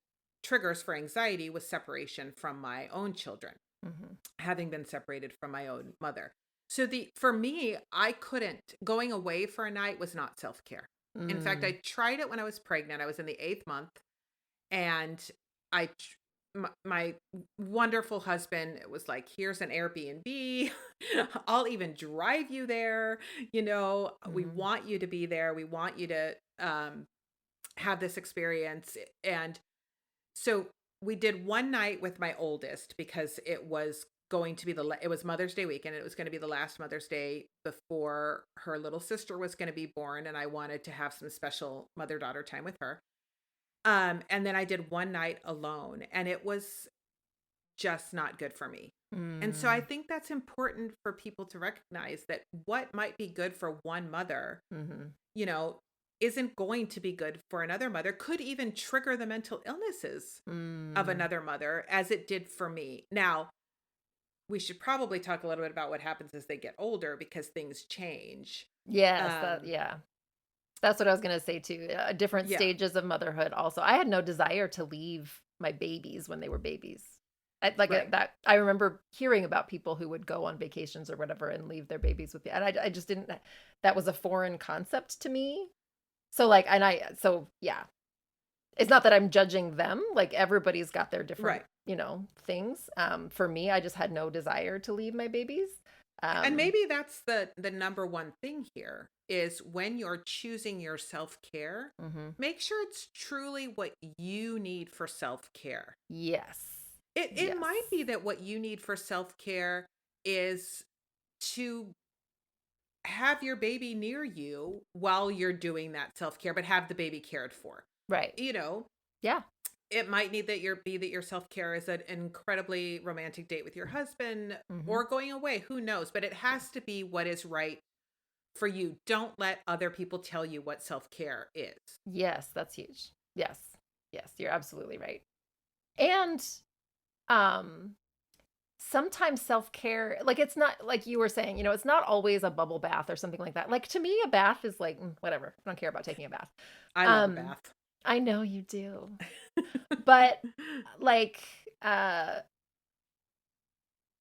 triggers for anxiety was separation from my own children, Mm-hmm. having been separated from my own mother. So for me, I couldn't, going away for a night was not self-care. In fact, I tried it when I was pregnant. I was in the 8th month, and I my wonderful husband was like, here's an Airbnb. I'll even drive you there. We Mm-hmm. want you to be there. We want you to have this experience. And so we did one night with my oldest because it was going to be it was Mother's Day weekend. It was going to be the last Mother's Day before her little sister was going to be born. And I wanted to have some special mother-daughter time with her. And then I did one night alone, and it was just not good for me. And so I Mm-hmm. think that's important for people to recognize that what might be good for one mother, Mm-hmm. you know, isn't going to be good for another mother, could even trigger the mental illnesses of Mm. another mother, as it did for me. Now, we should probably talk a little bit about what happens as they get older, because things change. Yes, Um, yeah. That's what I was gonna say too. Different yeah, stages of motherhood. Also, I had no desire to leave my babies when they were babies. right. That I remember hearing about people who would go on vacations or whatever and leave their babies with me, and I just didn't. That was a foreign concept to me. So yeah. It's not that I'm judging them. Like everybody's got their different, Right. things. For me, I just had no desire to leave my babies. And Um, maybe that's the number one thing here is when you're choosing your self-care, mhm. make sure it's truly what you need for self-care. Yes. It Yes. might be that what you need for self-care is to have your baby near you while you're doing that self-care, but have the baby cared for. Right. You know, Yeah. it might need that your self-care is an incredibly romantic date with your husband Mhm. or going away, who knows, but it has to be what is right for you. Don't let other people tell you what self-care is. Yes, that's huge. Yes. Yes, you're absolutely right. And um sometimes self-care, like it's not like you were saying, it's not always a bubble bath or something like that. Like to me a bath is like whatever. I don't care about taking a bath. I love a Um bath. I know you do. But like uh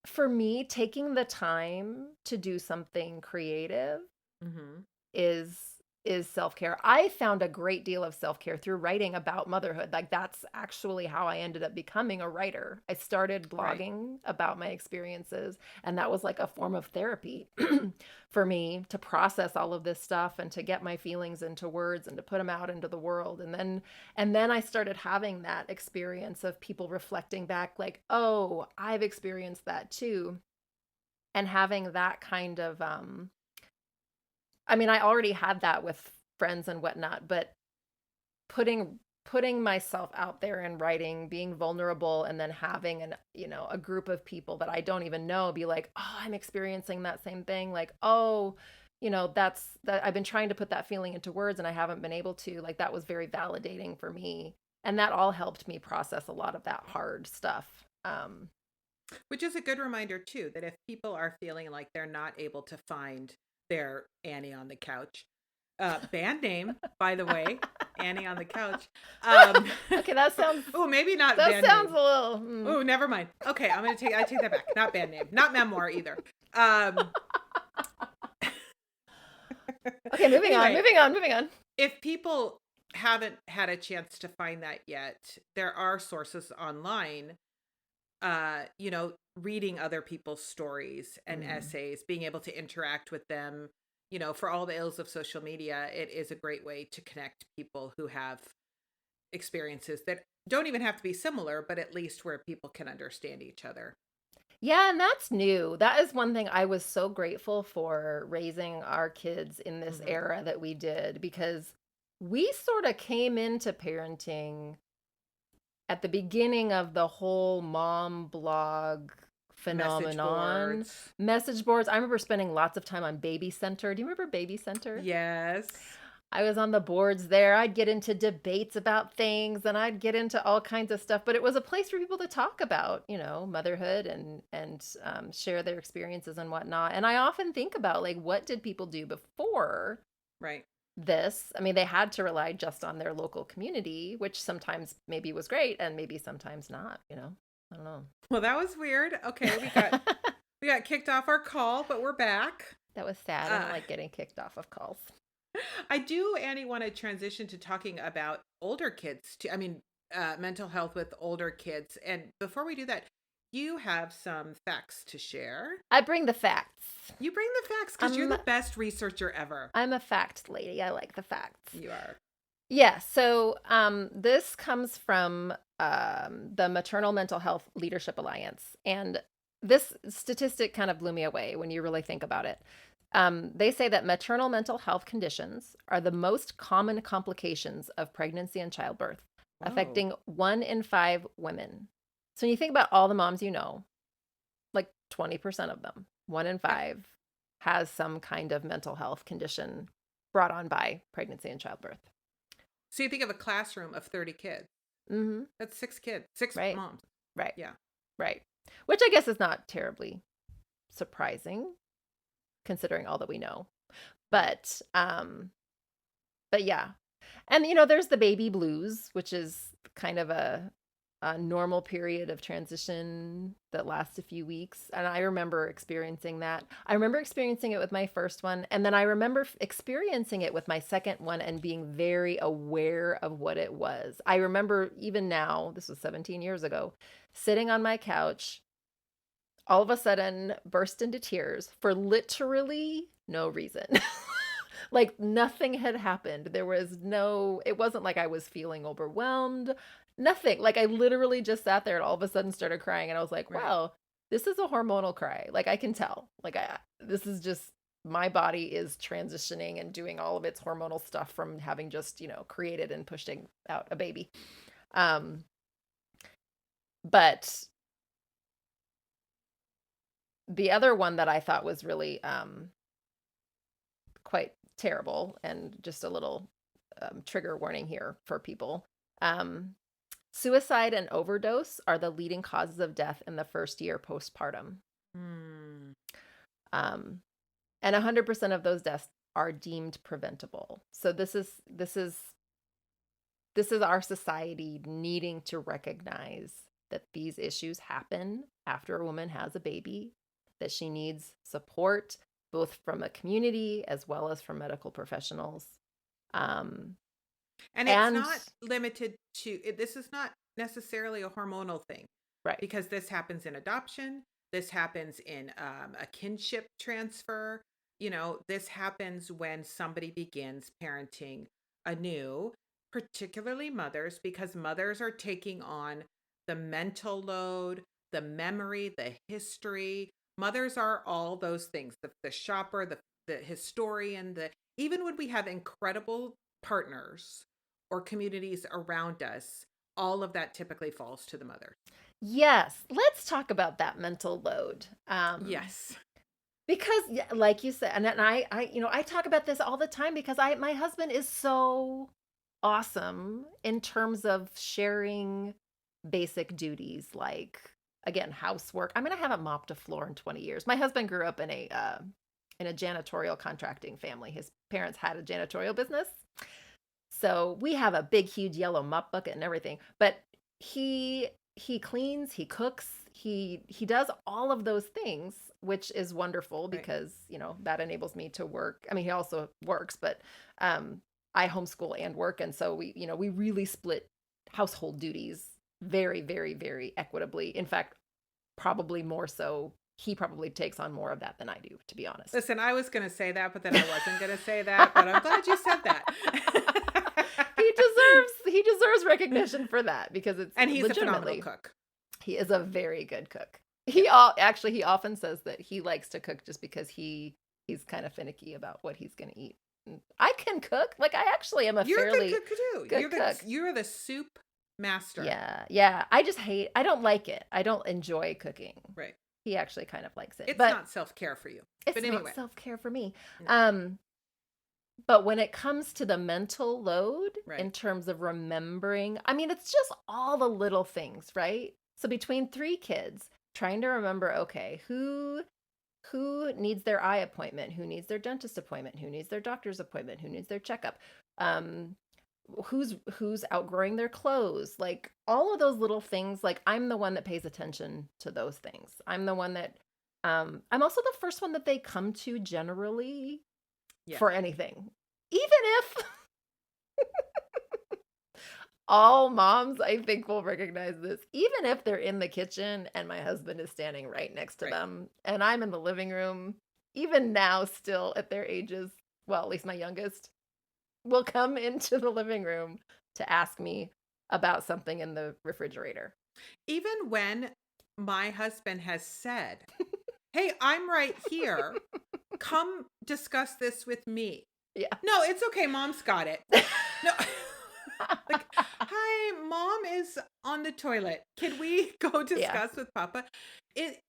for me taking the time to do something creative Hmm. is is self-care. I found a great deal of self-care through writing about motherhood. Like that's actually how I ended up becoming a writer. I started Right. blogging about my experiences, and that was like a form of therapy for me to process all of this stuff and to get my feelings into words and to put them out into the world. And then I started having that experience of people reflecting back like, "Oh, I've experienced that too." And having that kind of I mean, I already had that with friends and whatnot, but putting myself out there and writing, being vulnerable, and then having a group of people that I don't even know be like, oh, I'm experiencing that same thing. Like, oh, that's that I've been trying to put that feeling into words and I haven't been able to. Like, that was very validating for me. And that all helped me process a lot of that hard stuff. Which is a good reminder too, that if people are feeling like they're not able to find their Annie on the couch, band name, by the way, Annie on the couch. Um, Okay, that sounds oh, maybe not that band sounds a name. little Oh, never mind. Okay, I take that back. Not band name, not memoir either. Um, Okay, moving on, anyway, moving on, moving on. if people haven't had a chance to find that yet, there are sources online, reading other people's stories and Mm. essays, being able to interact with them, for all the ills of social media, it is a great way to connect people who have experiences that don't even have to be similar, but at least where people can understand each other. Yeah, and that's new. That is one thing I was so grateful for raising our kids in this Hmm. era that we did because we sort of came into parenting at the beginning of the whole mom blog Message phenomenon. boards. Message boards. I remember spending lots of time on Baby Center. Do you remember Baby Center? Yes. I was on the boards there. I'd get into debates about things and I'd get into all kinds of stuff, but it was a place for people to talk about, motherhood and share their experiences and whatnot. And I often think about, like, what did people do before Right. this? I mean, they had to rely just on their local community, which sometimes maybe was great and maybe sometimes not, I don't know. Well, that was weird. Okay, we got kicked off our call, but we're back. That was sad. I don't like getting kicked off of calls. I do, Annie, want to transition to talking about older kids too. I mean, mental health with older kids. And before we do that, you have some facts to share. I bring the facts. You bring the facts because you're the best researcher ever. I'm a fact lady. I like the facts. You are. Yeah. So this comes from the Maternal Mental Health Leadership Alliance. And this statistic kind of blew me away when you really think about it. They say that maternal mental health conditions are the most common complications of pregnancy and childbirth, affecting 1 in 5 women. So when you think about all the moms like 20% of them, 1 in 5 has some kind of mental health condition brought on by pregnancy and childbirth. So you think of a classroom of 30 kids. Mm-hmm. That's 6 kids, 6 Right. moms. Right. Yeah. Right. Which I guess is not terribly surprising, considering all that we know. But yeah. And there's the baby blues, which is kind of a normal period of transition that lasts a few weeks. And I remember experiencing that. I remember experiencing it with my first one. And then I remember experiencing it with my second one and being very aware of what it was. I remember even now, this was 17 years ago, sitting on my couch, all of a sudden burst into tears for literally no reason. Like nothing had happened. It wasn't like I was feeling overwhelmed. Nothing. Like I literally just sat there and all of a sudden started crying. And I was like, wow, this is a hormonal cry. Like I can tell. Like this is just, my body is transitioning and doing all of its hormonal stuff from having just, created and pushing out a baby. But the other one that I thought was really quite terrible, and just a little trigger warning here for people. Suicide and overdose are the leading causes of death in the first year postpartum. And 100% of those deaths are deemed preventable. So this is our society needing to recognize that these issues happen after a woman has a baby, that she needs support, both from a community as well as from medical professionals. And it's not limited to, this is not necessarily a hormonal thing. Right. Because this happens in adoption. This happens in a kinship transfer. This happens when somebody begins parenting anew, particularly mothers, because mothers are taking on the mental load, the memory, the history. Mothers are all those things, the shopper, the historian, even when we have incredible partners or communities around us, all of that typically falls to the mother. Yes. Let's talk about that mental load. Yes. Because like you said, and I talk about this all the time because my husband is so awesome in terms of sharing basic duties, like, again, housework. I mean, I haven't mopped a floor in 20 years. My husband grew up in a janitorial contracting family. His parents had a janitorial business. So we have a big, huge yellow mop bucket and everything. But he cleans, he cooks, he does all of those things, which is wonderful because, that enables me to work. I mean, he also works, but I homeschool and work. And so we really split household duties very, very, very equitably. In fact, probably more so. He probably takes on more of that than I do, to be honest. Listen, I was going to say that, but then I wasn't going to say that, but I'm glad you said that. He deserves recognition for that because it's and he's a phenomenal cook. He is a very good cook. He often says that he likes to cook just because he's kind of finicky about what he's going to eat. I can cook. Like I actually am You're fairly a good cook too. good cook. You're the soup Master. Yeah. I don't like it. I don't enjoy cooking. Right. He actually kind of likes it. It's but not self-care for you. it's But not anyway. self-care for me. No. But when it comes to the mental load in Right. terms of remembering, I mean, it's just all the little things, right? So between 3 kids, trying to remember, okay, who needs their eye appointment, who needs their dentist appointment, who needs their doctor's appointment, who needs their checkup, who's outgrowing their clothes, like all of those little things. Like, I'm the one that pays attention to those things. I'm the one that I'm also the first one that they come to generally Yeah. for anything, even if all moms, I think, will recognize this. Even if they're in the kitchen and my husband is standing right next to Right. them and I'm in the living room, even now, still at their ages, well, at least my youngest, will come into the living room to ask me about something in the refrigerator. Even when my husband has said, "Hey, I'm right here. Come discuss this with me." Yeah. No, it's okay. Mom's got it. No. Like, "Hi, mom is on the toilet. Can we go discuss with Papa?" It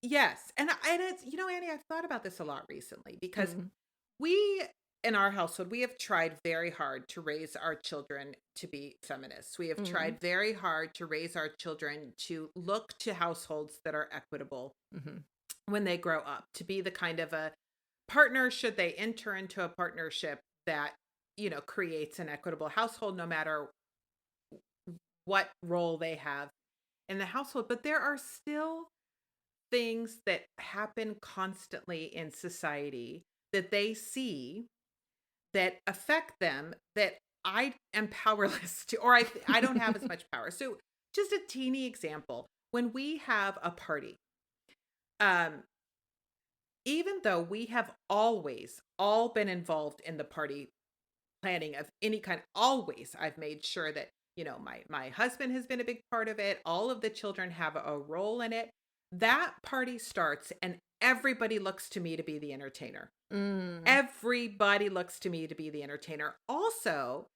Yes. And it's, Annie, I've thought about this a lot recently because Mm. we in our household, we have tried very hard to raise our children to be feminists. We have Mm. tried very hard to raise our children to look to households that are equitable Mm-hmm. when they grow up, to be the kind of a partner, should they enter into a partnership, that, creates an equitable household no matter what role they have in the household. But there are still things that happen constantly in society that they see that affect them, that I am powerless to, or I don't have as much power. So just a teeny example, when we have a party, um, even though we have always all been involved in the party planning of any kind, always I've made sure that, my husband has been a big part of it. All of the children have a role in it. That party starts and everybody looks to me to be the entertainer. Mm. Everybody looks to me to be the entertainer. Also,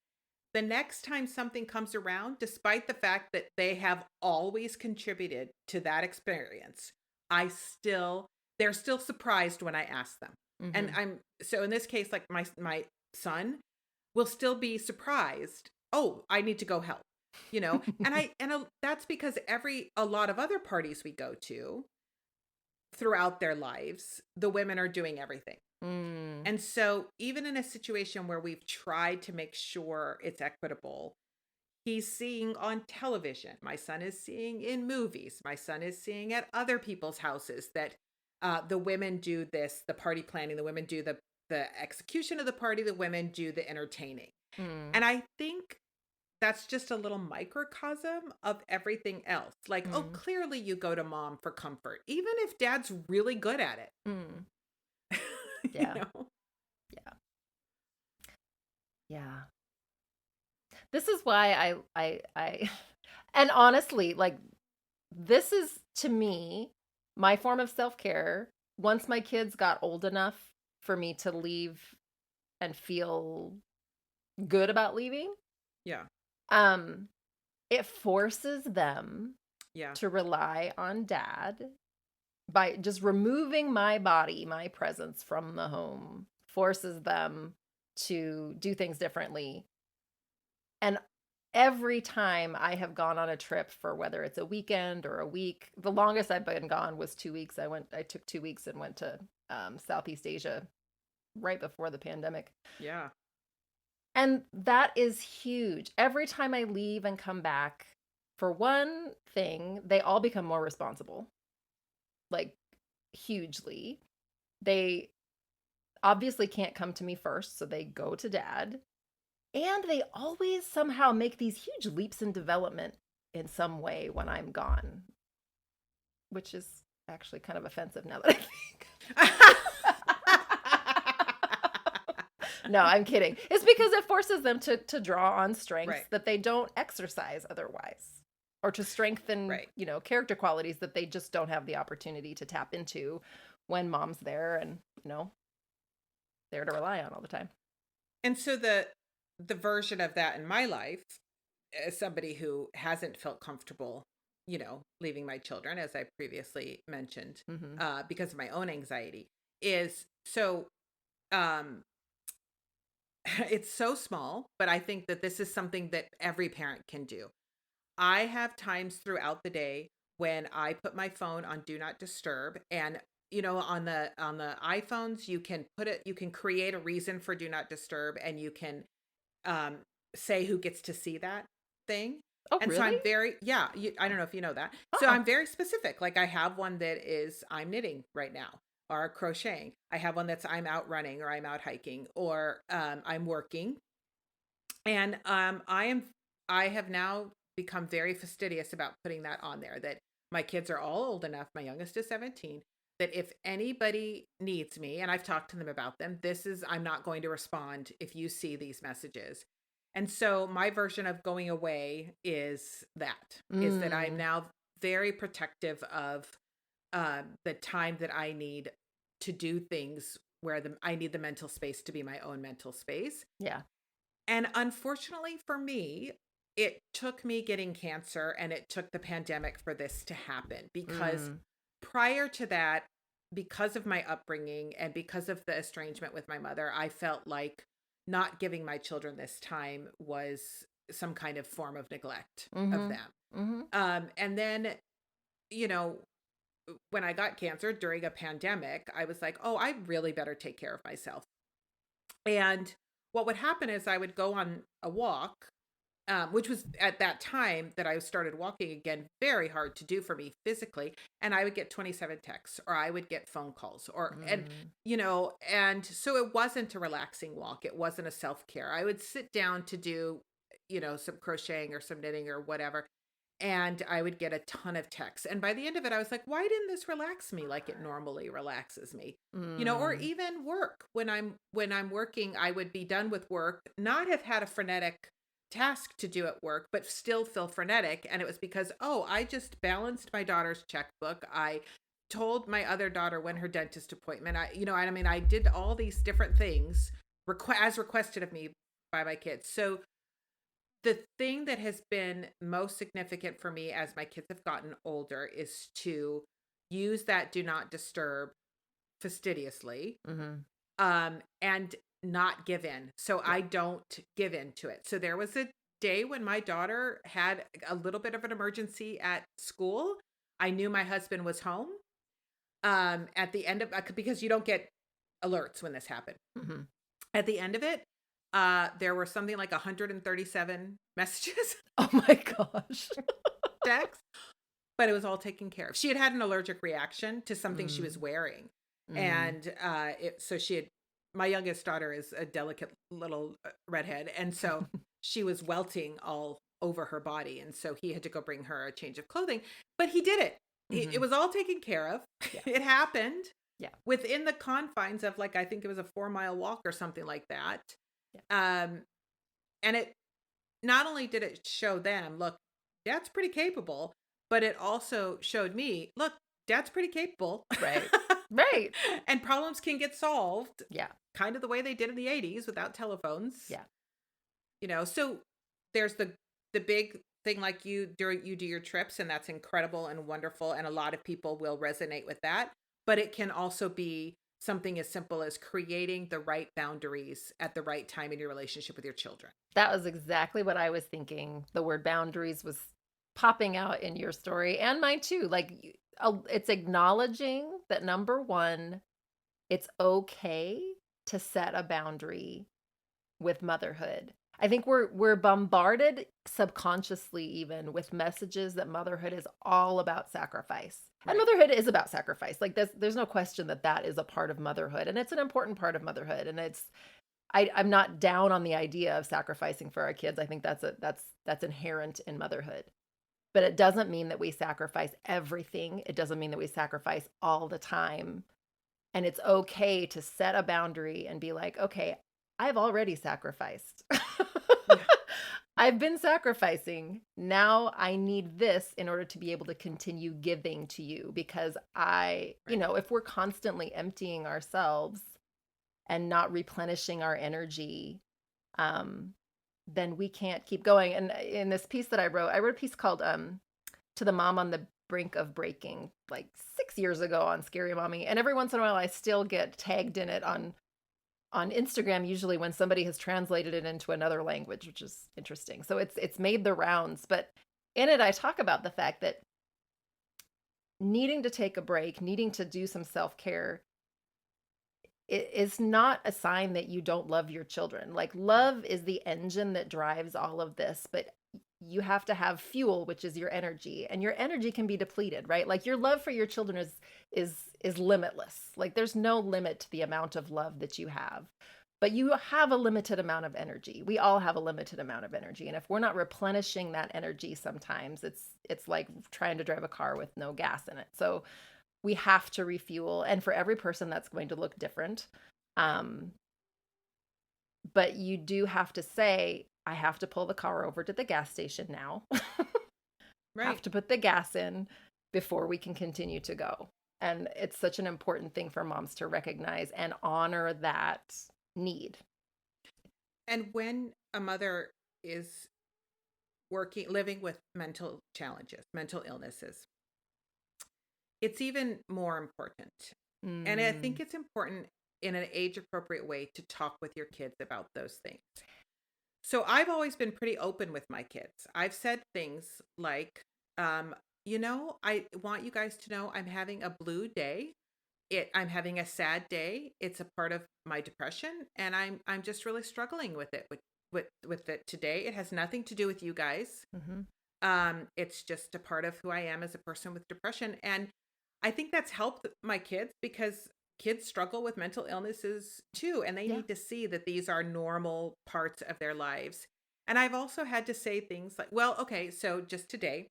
the next time something comes around, despite the fact that they have always contributed to that experience, they're still surprised when I ask them. And Mm-hmm. so in this case, like my son will still be surprised. Oh, I need to go help, that's because a lot of other parties we go to throughout their lives, the women are doing everything. Mm. And so even in a situation where we've tried to make sure it's equitable, he's seeing on television, my son is seeing in movies, my son is seeing at other people's houses that the women do this, the party planning, the women do the execution of the party, the women do the entertaining. Mm. And I think that's just a little microcosm of everything else. Like, oh, Mm. clearly you go to mom for comfort, even if dad's really good at it. Mm. You Yeah. know? Yeah. Yeah. This is why I and honestly, like, this is, to me, my form of self-care. Once my kids got old enough for me to leave and feel good about leaving, Yeah. um, it forces them Yeah. to rely on dad by just removing my body, my presence from the home, forces them to do things differently. And every time I have gone on a trip, for whether it's a weekend or a week, the longest I've been gone was 2 weeks. I took 2 weeks and went to Southeast Asia right before the pandemic. Yeah. And that is huge. Every time I leave and come back, for one thing, they all become more responsible, like, hugely. They obviously can't come to me first, so they go to dad. And they always somehow make these huge leaps in development in some way when I'm gone, which is actually kind of offensive now that I think. No, I'm kidding. It's because it forces them to draw on strengths Right. that they don't exercise otherwise, or to strengthen, Right. character qualities that they just don't have the opportunity to tap into when mom's there and, there to rely on all the time. And so the version of that in my life as somebody who hasn't felt comfortable, leaving my children, as I previously mentioned, Mm-hmm. because of my own anxiety, is so, um, it's so small, but I think that this is something that every parent can do. I have times throughout the day when I put my phone on do not disturb, and on the iPhones you can create a reason for do not disturb, and you can um say who gets to see that thing. Oh, And so really? I'm very, yeah, I don't know if you know that. So Uh-uh. I'm very specific. Like I have one that is I'm knitting right now or crocheting. I have one that's I'm out running or I'm out hiking or I'm working. And I have now become very fastidious about putting that on there, that my kids are all old enough, my youngest is 17, that if anybody needs me, and I've talked to them about them, I'm not going to respond if you see these messages. And so my version of going away is that I'm Mm. now very protective of the time that I need to do things where I need the mental space to be my own mental space. Yeah. And unfortunately for me, it took me getting cancer and it took the pandemic for this to happen, because Mm. prior to that, because of my upbringing and because of the estrangement with my mother, I felt like not giving my children this time was some kind of form of neglect of Mm-hmm. them. Mm-hmm. And then, you know, when I got cancer during a pandemic, I was like, oh, I really better take care of myself. And what would happen is I would go on a walk, which was at that time that I started walking again, very hard to do for me physically. And I would get 27 texts or I would get phone calls Mm. and so it wasn't a relaxing walk. It wasn't a self care. I would sit down to do, some crocheting or some knitting or whatever. And I would get a ton of texts. And by the end of it, I was like, why didn't this relax me like it normally relaxes me? Or Mm. even work. When I'm working, I would be done with work, not have had a frenetic task to do at work, but still feel frenetic. And it was because, oh, I just balanced my daughter's checkbook. I told my other daughter when her dentist appointment. I did all these different things as requested of me by my kids. So the thing that has been most significant for me as my kids have gotten older is to use that do not disturb fastidiously, Mm-hmm. and not give in. So Yeah. I don't give in to it. So there was a day when my daughter had a little bit of an emergency at school. I knew my husband was home. At the end of because you don't get alerts when this happened. Mm-hmm. At the end of it, there were something like 137 messages, Oh my gosh. texts, but it was all taken care of. She had had an allergic reaction to something she was Mm. wearing. Mm. And so my youngest daughter is a delicate little redhead. And so she was welting all over her body. And so he had to go bring her a change of clothing, but he did it. It Mm-hmm. was all taken care of. Yeah. It happened Yeah. within the confines of, like, I think it was a 4-mile walk or something like that. Yeah. Um, and it not only did it show them, look, dad's pretty capable, but it also showed me, look, dad's pretty capable. Right. Right. And problems can get solved Yeah. kind of the way they did in the 80s without telephones. Yeah. So there's the big thing, like you do your trips, and that's incredible and wonderful, and a lot of people will resonate with that. But it can also be something as simple as creating the right boundaries at the right time in your relationship with your children. That was exactly what I was thinking. The word boundaries was popping out in your story and mine too. Like, it's acknowledging that number one, it's okay to set a boundary with motherhood. I think we're bombarded subconsciously even with messages that motherhood is all about sacrifice. And Right. motherhood is about sacrifice. Like, there's no question that that is a part of motherhood, and it's an important part of motherhood. And I'm not down on the idea of sacrificing for our kids. I think that's inherent in motherhood. But it doesn't mean that we sacrifice everything. It doesn't mean that we sacrifice all the time. And it's okay to set a boundary and be like, okay, I've already sacrificed. Yeah. I've been sacrificing. Now I need this in order to be able to continue giving to you, because Right. if we're constantly emptying ourselves and not replenishing our energy, um, then we can't keep going. And in this piece that I wrote a piece called To the Mom on the Brink of Breaking, like 6 years ago on Scary Mommy. And every once in a while I still get tagged in it on Instagram, usually when somebody has translated it into another language, which is interesting. So it's made the rounds. But in it I talk about the fact that needing to take a break, needing to do some self-care, it is not a sign that you don't love your children. Like, love is the engine that drives all of this, but you have to have fuel, which is your energy, and your energy can be depleted, right? Like, your love for your children is limitless. Like, there's no limit to the amount of love that you have. But you have a limited amount of energy. We all have a limited amount of energy, and if we're not replenishing that energy, sometimes it's like trying to drive a car with no gas in it. So we have to refuel, and for every person that's going to look different. um but you do have to say, I have to pull the car over to the gas station now. Have Right. to put the gas in before we can continue to go. And it's such an important thing for moms to recognize and honor that need. And when a mother is living with mental challenges, mental illnesses, it's even more important. And I think Mm, it's important in an age appropriate way to talk with your kids about those things. So I've always been pretty open with my kids. I've said things like, um, I want you guys to know I'm having a blue day. I'm having a sad day. It's a part of my depression, and I'm just really struggling with it with it today. It has nothing to do with you guys. mm-hmm. It's just a part of who I am as a person with depression. And I think that's helped my kids because kids struggle with mental illnesses too. And they Yeah. need to see that these are normal parts of their lives. And I've also had to say things like, well, okay, so just today,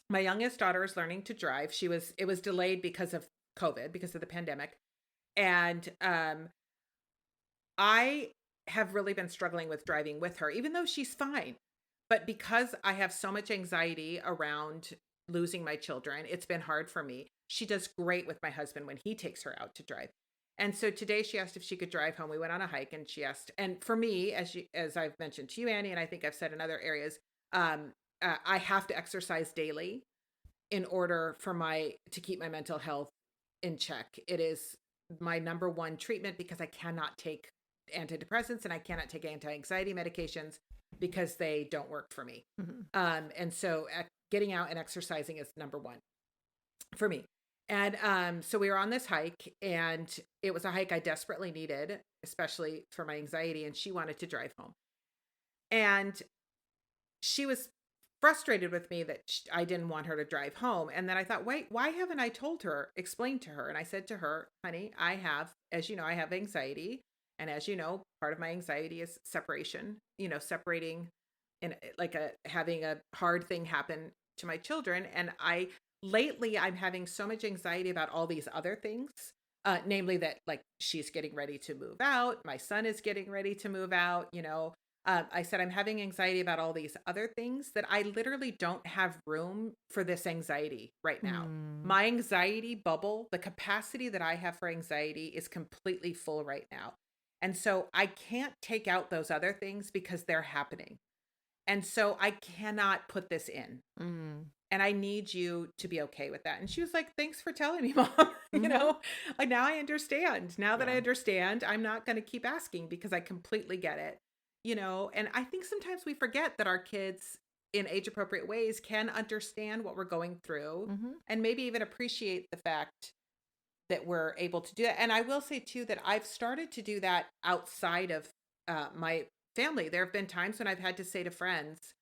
my youngest daughter is learning to drive. It was delayed because of COVID, because of the pandemic. And I have really been struggling with driving with her, even though she's fine. But because I have so much anxiety around losing my children, it's been hard for me. She does great with my husband when he takes her out to drive. And so today she asked if she could drive home. We went on a hike and she asked, and for me, as I've mentioned to you, Annie, and I think I've said in other areas, um, I have to exercise daily in order for to keep my mental health in check. It is my number one treatment because I cannot take antidepressants and I cannot take anti-anxiety medications because they don't work for me. Mm-hmm. And so getting out and exercising is number one for me. And so we were on this hike, and it was a hike I desperately needed, especially for my anxiety. And she wanted to drive home. And she was frustrated with me that I didn't want her to drive home. And then I thought, wait, why haven't I explained to her? And I said to her, honey, as you know, I have anxiety. And as you know, part of my anxiety is separation, separating and having a hard thing happen to my children. And lately, I'm having so much anxiety about all these other things. Namely that like she's getting ready to move out. My son is getting ready to move out, I said, I'm having anxiety about all these other things that I literally don't have room for this anxiety right now. Mm, My anxiety bubble, the capacity that I have for anxiety is completely full right now. And so I can't take out those other things because they're happening. And so I cannot put this in. mm, And I need you to be okay with that. And she was like, thanks for telling me, mom. mm-hmm. Like now I understand. Now that I Yeah. understand, I'm not going to keep asking because I completely get it. And I think sometimes we forget that our kids in age appropriate ways can understand what we're going through Mm-hmm. and maybe even appreciate the fact that we're able to do that. And I will say too that I've started to do that outside of my family. There have been times when I've had to say to friends,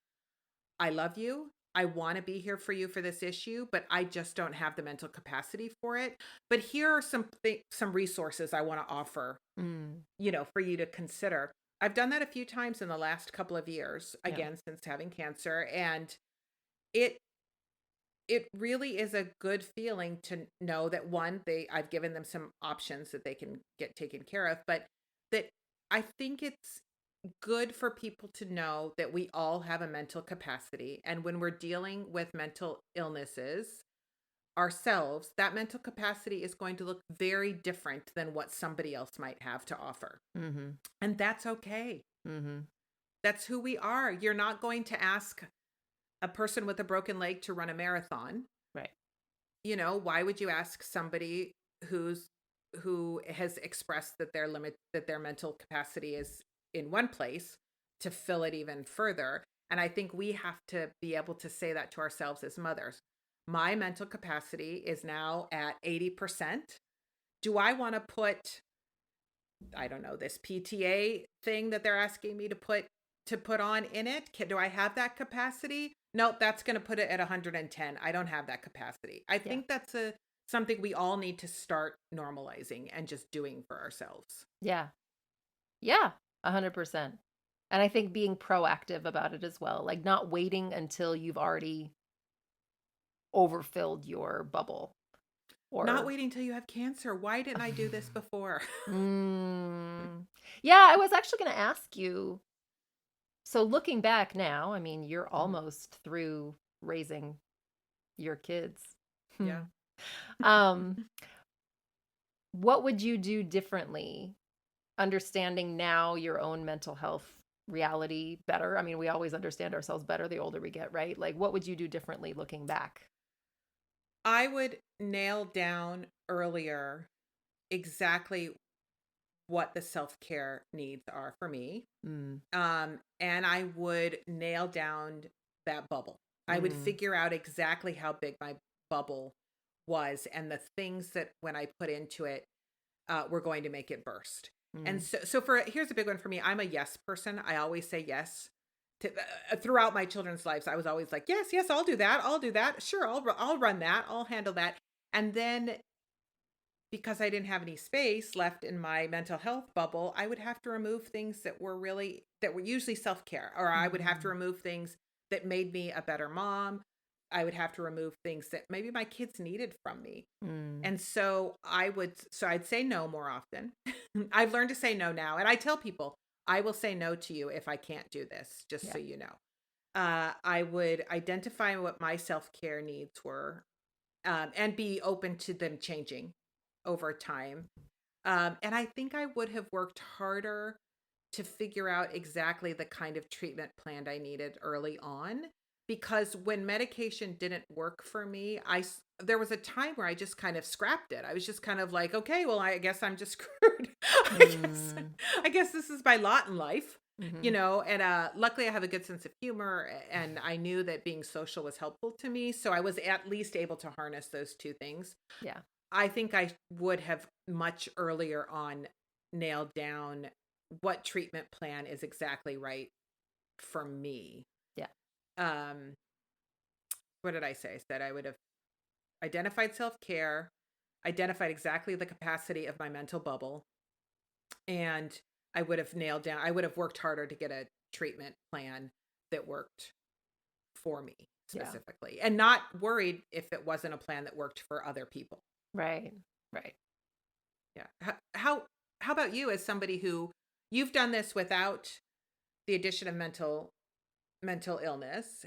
I love you. I want to be here for you for this issue, but I just don't have the mental capacity for it. But here are some resources I want to offer, Mm, for you to consider. I've done that a few times in the last couple of years, yeah. again, since having cancer, and it it really is a good feeling to know that one, I've given them some options that they can get taken care of, but that I think it's good for people to know that we all have a mental capacity. And when we're dealing with mental illnesses ourselves, that mental capacity is going to look very different than what somebody else might have to offer. Mm-hmm. And that's okay. Mm-hmm. That's who we are. You're not going to ask a person with a broken leg to run a marathon. Right. Why would you ask somebody who has expressed that their mental capacity is in one place to fill it even further? And I think we have to be able to say that to ourselves as mothers. My mental capacity is now at 80%. Do I want to put, I don't know, this PTA thing that they're asking me to put on in it? Do I have that capacity? Nope, that's going to put it at 110. I don't have that capacity. I think that's something we all need to start normalizing and just doing for ourselves. Yeah. Yeah, 100%. And I think being proactive about it as well, like not waiting until you've already overfilled your bubble. Not waiting till you have cancer. Why didn't I do this before? Yeah, I was actually going to ask you. So looking back now, I mean, you're almost through raising your kids. Yeah. What would you do differently, understanding now your own mental health reality better? I mean, we always understand ourselves better the older we get, right? Like, what would you do differently looking back? I would nail down earlier exactly what the self-care needs are for me. And I would nail down that bubble. I would figure out exactly how big my bubble was and the things that when I put into it were going to make it burst. And so here's a big one for me. I'm a yes person. I always say yes. Throughout my children's lives, I was always like, yes, I'll do that. I'll do that. Sure, I'll run that. I'll handle that. And then because I didn't have any space left in my mental health bubble, I would have to remove things that were usually self-care, or I would have to remove things that made me a better mom. I would have to remove things that maybe my kids needed from me. And so I'd say no more often. I've learned to say no now. And I tell people, I will say no to you if I can't do this, just so you know. I would identify what my self-care needs were, and be open to them changing over time. And I think I would have worked harder to figure out exactly the kind of treatment plan I needed early on. Because when medication didn't work for me, there was a time where I just kind of scrapped it. I was just kind of like, okay, well, I guess I'm just screwed. I guess this is my lot in life, and luckily I have a good sense of humor, and I knew that being social was helpful to me. So I was at least able to harness those two things. Yeah. I think I would have much earlier on nailed down what treatment plan is exactly right for me. Yeah. What did I say? I said I would have identified self-care, identified exactly the capacity of my mental bubble, and I would have worked harder to get a treatment plan that worked for me specifically, and not worried if it wasn't a plan that worked for other people. Right. Yeah. How about you, as somebody who you've done this without the addition of mental illness,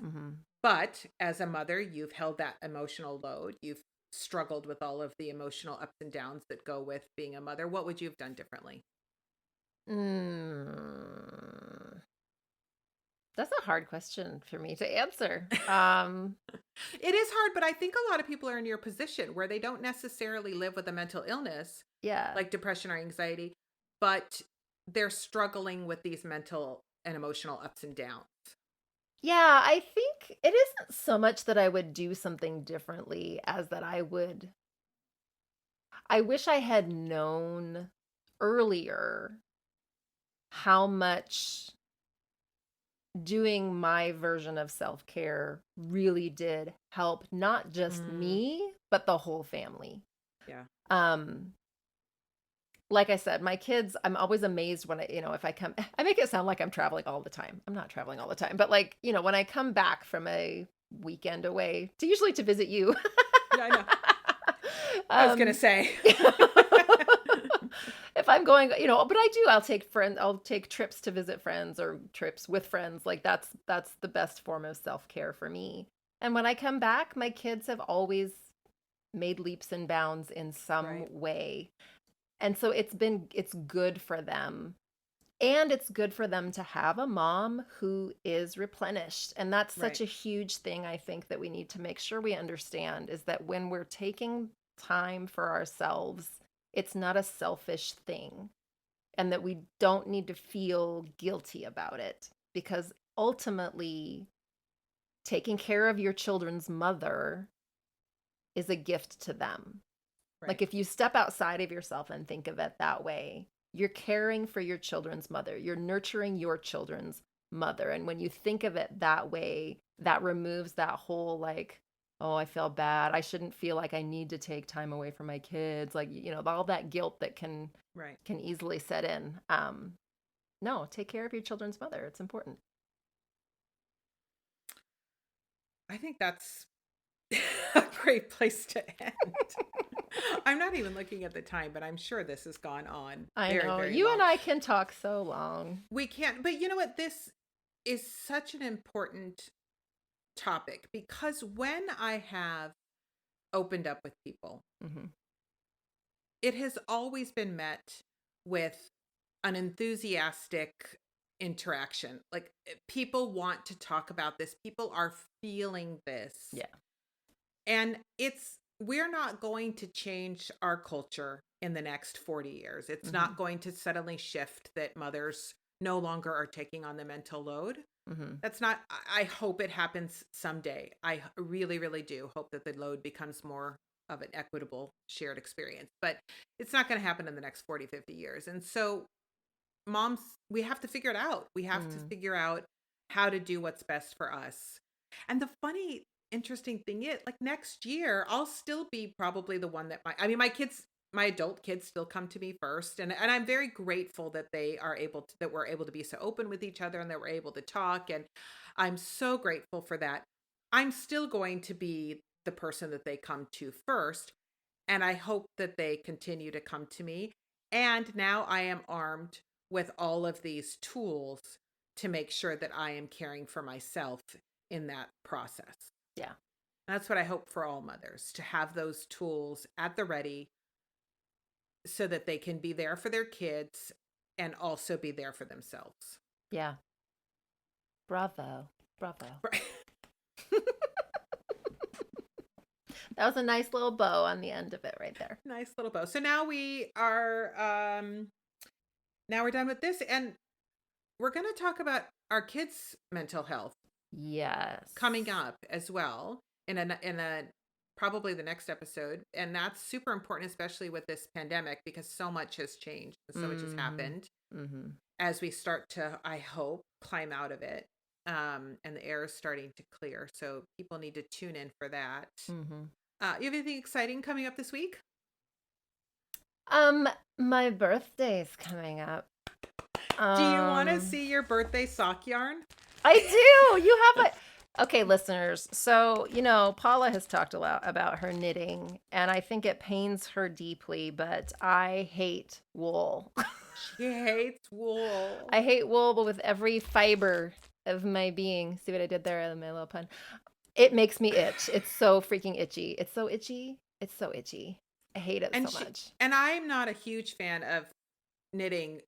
but as a mother, you've held that emotional load. You've struggled with all of the emotional ups and downs that go with being a mother. What would you have done differently? That's a hard question for me to answer. It is hard, but I think a lot of people are in your position where they don't necessarily live with a mental illness, like depression or anxiety, but they're struggling with these mental and emotional ups and downs. Yeah, I think it isn't so much that I would do something differently as that I wish I had known earlier how much doing my version of self-care really did help not just me, but the whole family. Yeah. Like I said, my kids, I'm always amazed when if I come, I make it sound like I'm traveling all the time. I'm not traveling all the time, but when I come back from a weekend away, usually to visit you. Yeah, I know. I was going to say. If I'm going, but I do, I'll take trips to visit friends or trips with friends. Like that's the best form of self-care for me. And when I come back, my kids have always made leaps and bounds in some way. And so it's good for them And it's good for them to have a mom who is replenished. And that's such Right. a huge thing, I think, that we need to make sure we understand is that when we're taking time for ourselves, it's not a selfish thing. And that we don't need to feel guilty about it. Because ultimately, taking care of your children's mother is a gift to them. Like Right. if you step outside of yourself and think of it that way, you're caring for your children's mother. You're nurturing your children's mother. And when you think of it that way, that removes that whole like, oh, I feel bad. I shouldn't feel like I need to take time away from my kids. Like, all that guilt that can Right. easily set in. No, take care of your children's mother. It's important. I think that's a great place to end. I'm not even looking at the time, but I'm sure this has gone on I very, know. very You long. and I can talk so long. We can't, but you know what? This is such an important topic because when I have opened up with people, Hmm. it has always been met with an enthusiastic interaction. Like people want to talk about this, people are feeling this. Yeah. And we're not going to change our culture in the next 40 years. It's Hmm. not going to suddenly shift that mothers no longer are taking on the mental load. Hmm. That's not, I hope it happens someday. I really, really do hope that the load becomes more of an equitable shared experience, but it's not going to happen in the next 40, 50 years. And so moms, we have to figure it out. We have to Mm. figure out how to do what's best for us. And the funny, interesting thing is, like next year, I'll still be probably the one that my kids, my adult kids still come to me first. And I'm very grateful that that we're able to be so open with each other and that we're able to talk. And I'm so grateful for that. I'm still going to be the person that they come to first. And I hope that they continue to come to me. And now I am armed with all of these tools to make sure that I am caring for myself in that process. Yeah. That's what I hope for all mothers, to have those tools at the ready so that they can be there for their kids and also be there for themselves. Yeah. Bravo. Bravo. Right. That was a nice little bow on the end of it right there. Nice little bow. So now we're done with this and we're going to talk about our kids' mental health Yes. coming up as well in a probably the next episode, and that's super important, especially with this pandemic, because so much has changed and so much has happened as we start to, I hope, climb out of it, and the air is starting to clear, so people need to tune in for that. You have anything exciting coming up this week? My birthday's coming up. Do you want to see your birthday sock yarn? I do. You have Okay, listeners. So, Paula has talked a lot about her knitting, and I think it pains her deeply, but I hate wool. She hates wool. I hate wool, but with every fiber of my being. See what I did there? My little pun. It makes me itch. It's so freaking itchy. It's so itchy. It's so itchy. I hate it so much. And I'm not a huge fan of knitting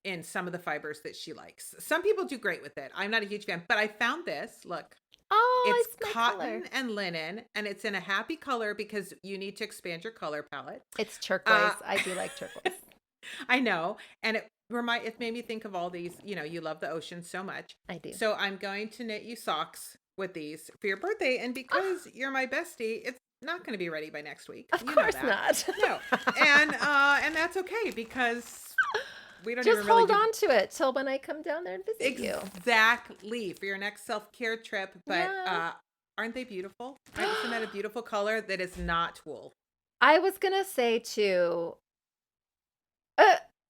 in some of the fibers that she likes. Some people do great with it. I'm not a huge fan, but I found this. Look. Oh, It's my cotton color. and linen, and it's in a happy color because you need to expand your color palette. It's turquoise. I do like turquoise. I know. And it made me think of all these, you love the ocean so much. I do. So I'm going to knit you socks with these for your birthday. And because you're my bestie, it's not going to be ready by next week. Of course not. No. And that's okay because we don't just even really hold on to it till when I come down there and visit you. Exactly, for your next self-care trip. But Yeah. aren't they beautiful? Isn't that a beautiful color that is not wool? I was gonna say too.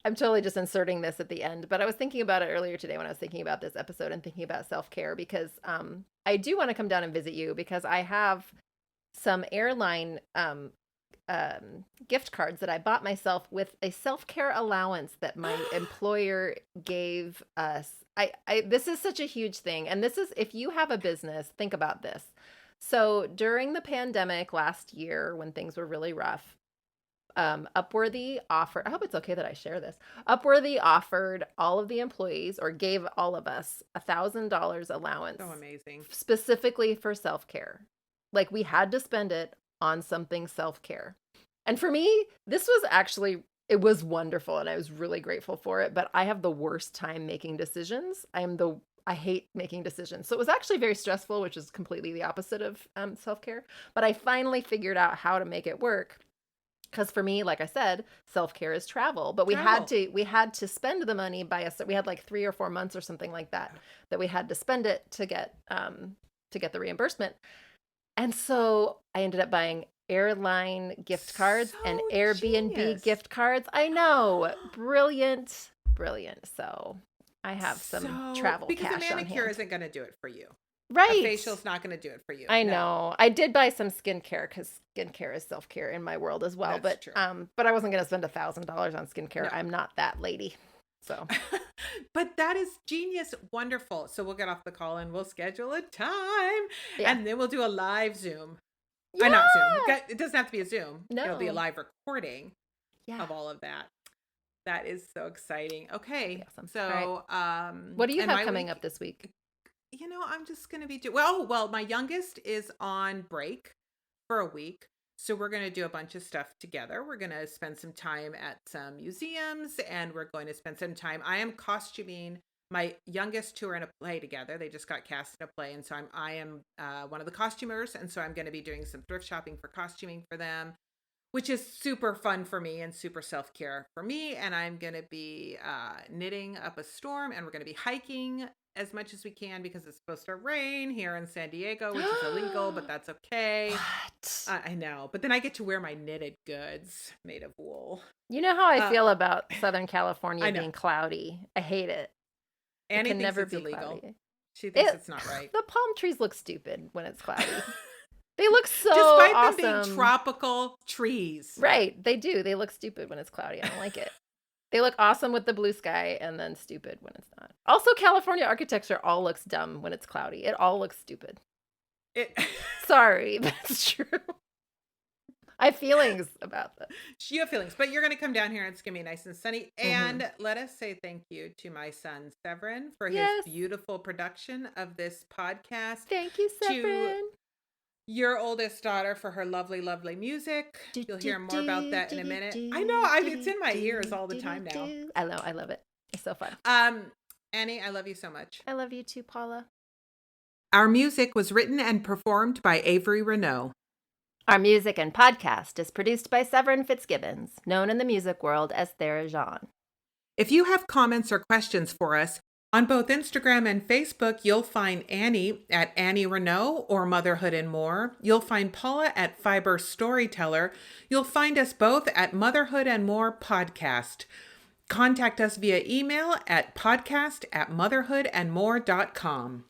I'm totally just inserting this at the end, but I was thinking about it earlier today when I was thinking about this episode and thinking about self-care because I do want to come down and visit you because I have some airline gift cards that I bought myself with a self-care allowance that my employer gave us. This is such a huge thing. And this is, if you have a business, think about this. So during the pandemic last year, when things were really rough, Upworthy offered, I hope it's okay that I share this. Upworthy offered all of the employees, or gave all of us, $1,000 allowance So amazing. specifically for self-care. Like, we had to spend it on something self-care. And for me, this was actually, it was wonderful and I was really grateful for it, but I have the worst time making decisions. I hate making decisions. So it was actually very stressful, which is completely the opposite of self-care. But I finally figured out how to make it work. Because for me, like I said, self-care is travel. But we had to spend the money we had like 3 or 4 months or something like that we had to spend it to get the reimbursement. And so I ended up buying airline gift cards and Airbnb genius. gift cards. I know. Brilliant. So I have some travel because cash a on manicure hand. isn't going to do it for you. Right. A facial's not going to do it for you. I No. know. I did buy some skincare because skincare is self-care in my world as well. That's true. But I wasn't going to spend $1,000 on skincare. No. I'm not that lady. So, But that is genius. Wonderful. So we'll get off the call and we'll schedule a time Yeah. and then we'll do a live Zoom. yeah. Not Zoom. It doesn't have to be a Zoom. It'll be a No. live recording Yeah. of all of that. That is so exciting. Okay. Awesome. So, What do you and have my coming week- up this week? I'm just going to be well, my youngest is on break for a week. So we're going to do a bunch of stuff together. We're going to spend some time at some museums and we're going to spend some time. I am costuming my youngest two are in a play together. They just got cast in a play. And so I am one of the costumers. And so I'm going to be doing some thrift shopping for costuming for them, which is super fun for me and super self-care for me. And I'm going to be knitting up a storm and we're going to be hiking as much as we can because it's supposed to rain here in San Diego, which is illegal, but that's okay. What? I know. But then I get to wear my knitted goods made of wool. You know how I feel about Southern I California know. being cloudy. I hate it. Annie It can thinks never it's be illegal. cloudy. She thinks It- it's not right. The palm trees look stupid when it's cloudy. They look so Despite awesome. them being tropical trees. Right, they do. They look stupid when it's cloudy. I don't like it. They look awesome with the blue sky and then stupid when it's not. Also, California architecture all looks dumb when it's cloudy. It all looks stupid. Sorry, but it's true. I have feelings about this. You have feelings, but you're going to come down here and it's going to be nice and sunny. And let us say thank you to my son, Severin, for his beautiful production of this podcast. Thank you, Severin. Your oldest daughter for her lovely, lovely music. You'll hear more about that in a minute. I know. It's in my ears all the time now. I know. I love it. It's so fun. Annie, I love you so much. I love you too, Paula. Our music was written and performed by Avery Reneau. Our music and podcast is produced by Severin Fitzgibbons, known in the music world as Therajan. If you have comments or questions for us, on both Instagram and Facebook, you'll find Annie at Annie Reneau or Motherhood and More. You'll find Paula at Fiber Storyteller. You'll find us both at Motherhood and More Podcast. Contact us via email at podcast@motherhoodandmore.com.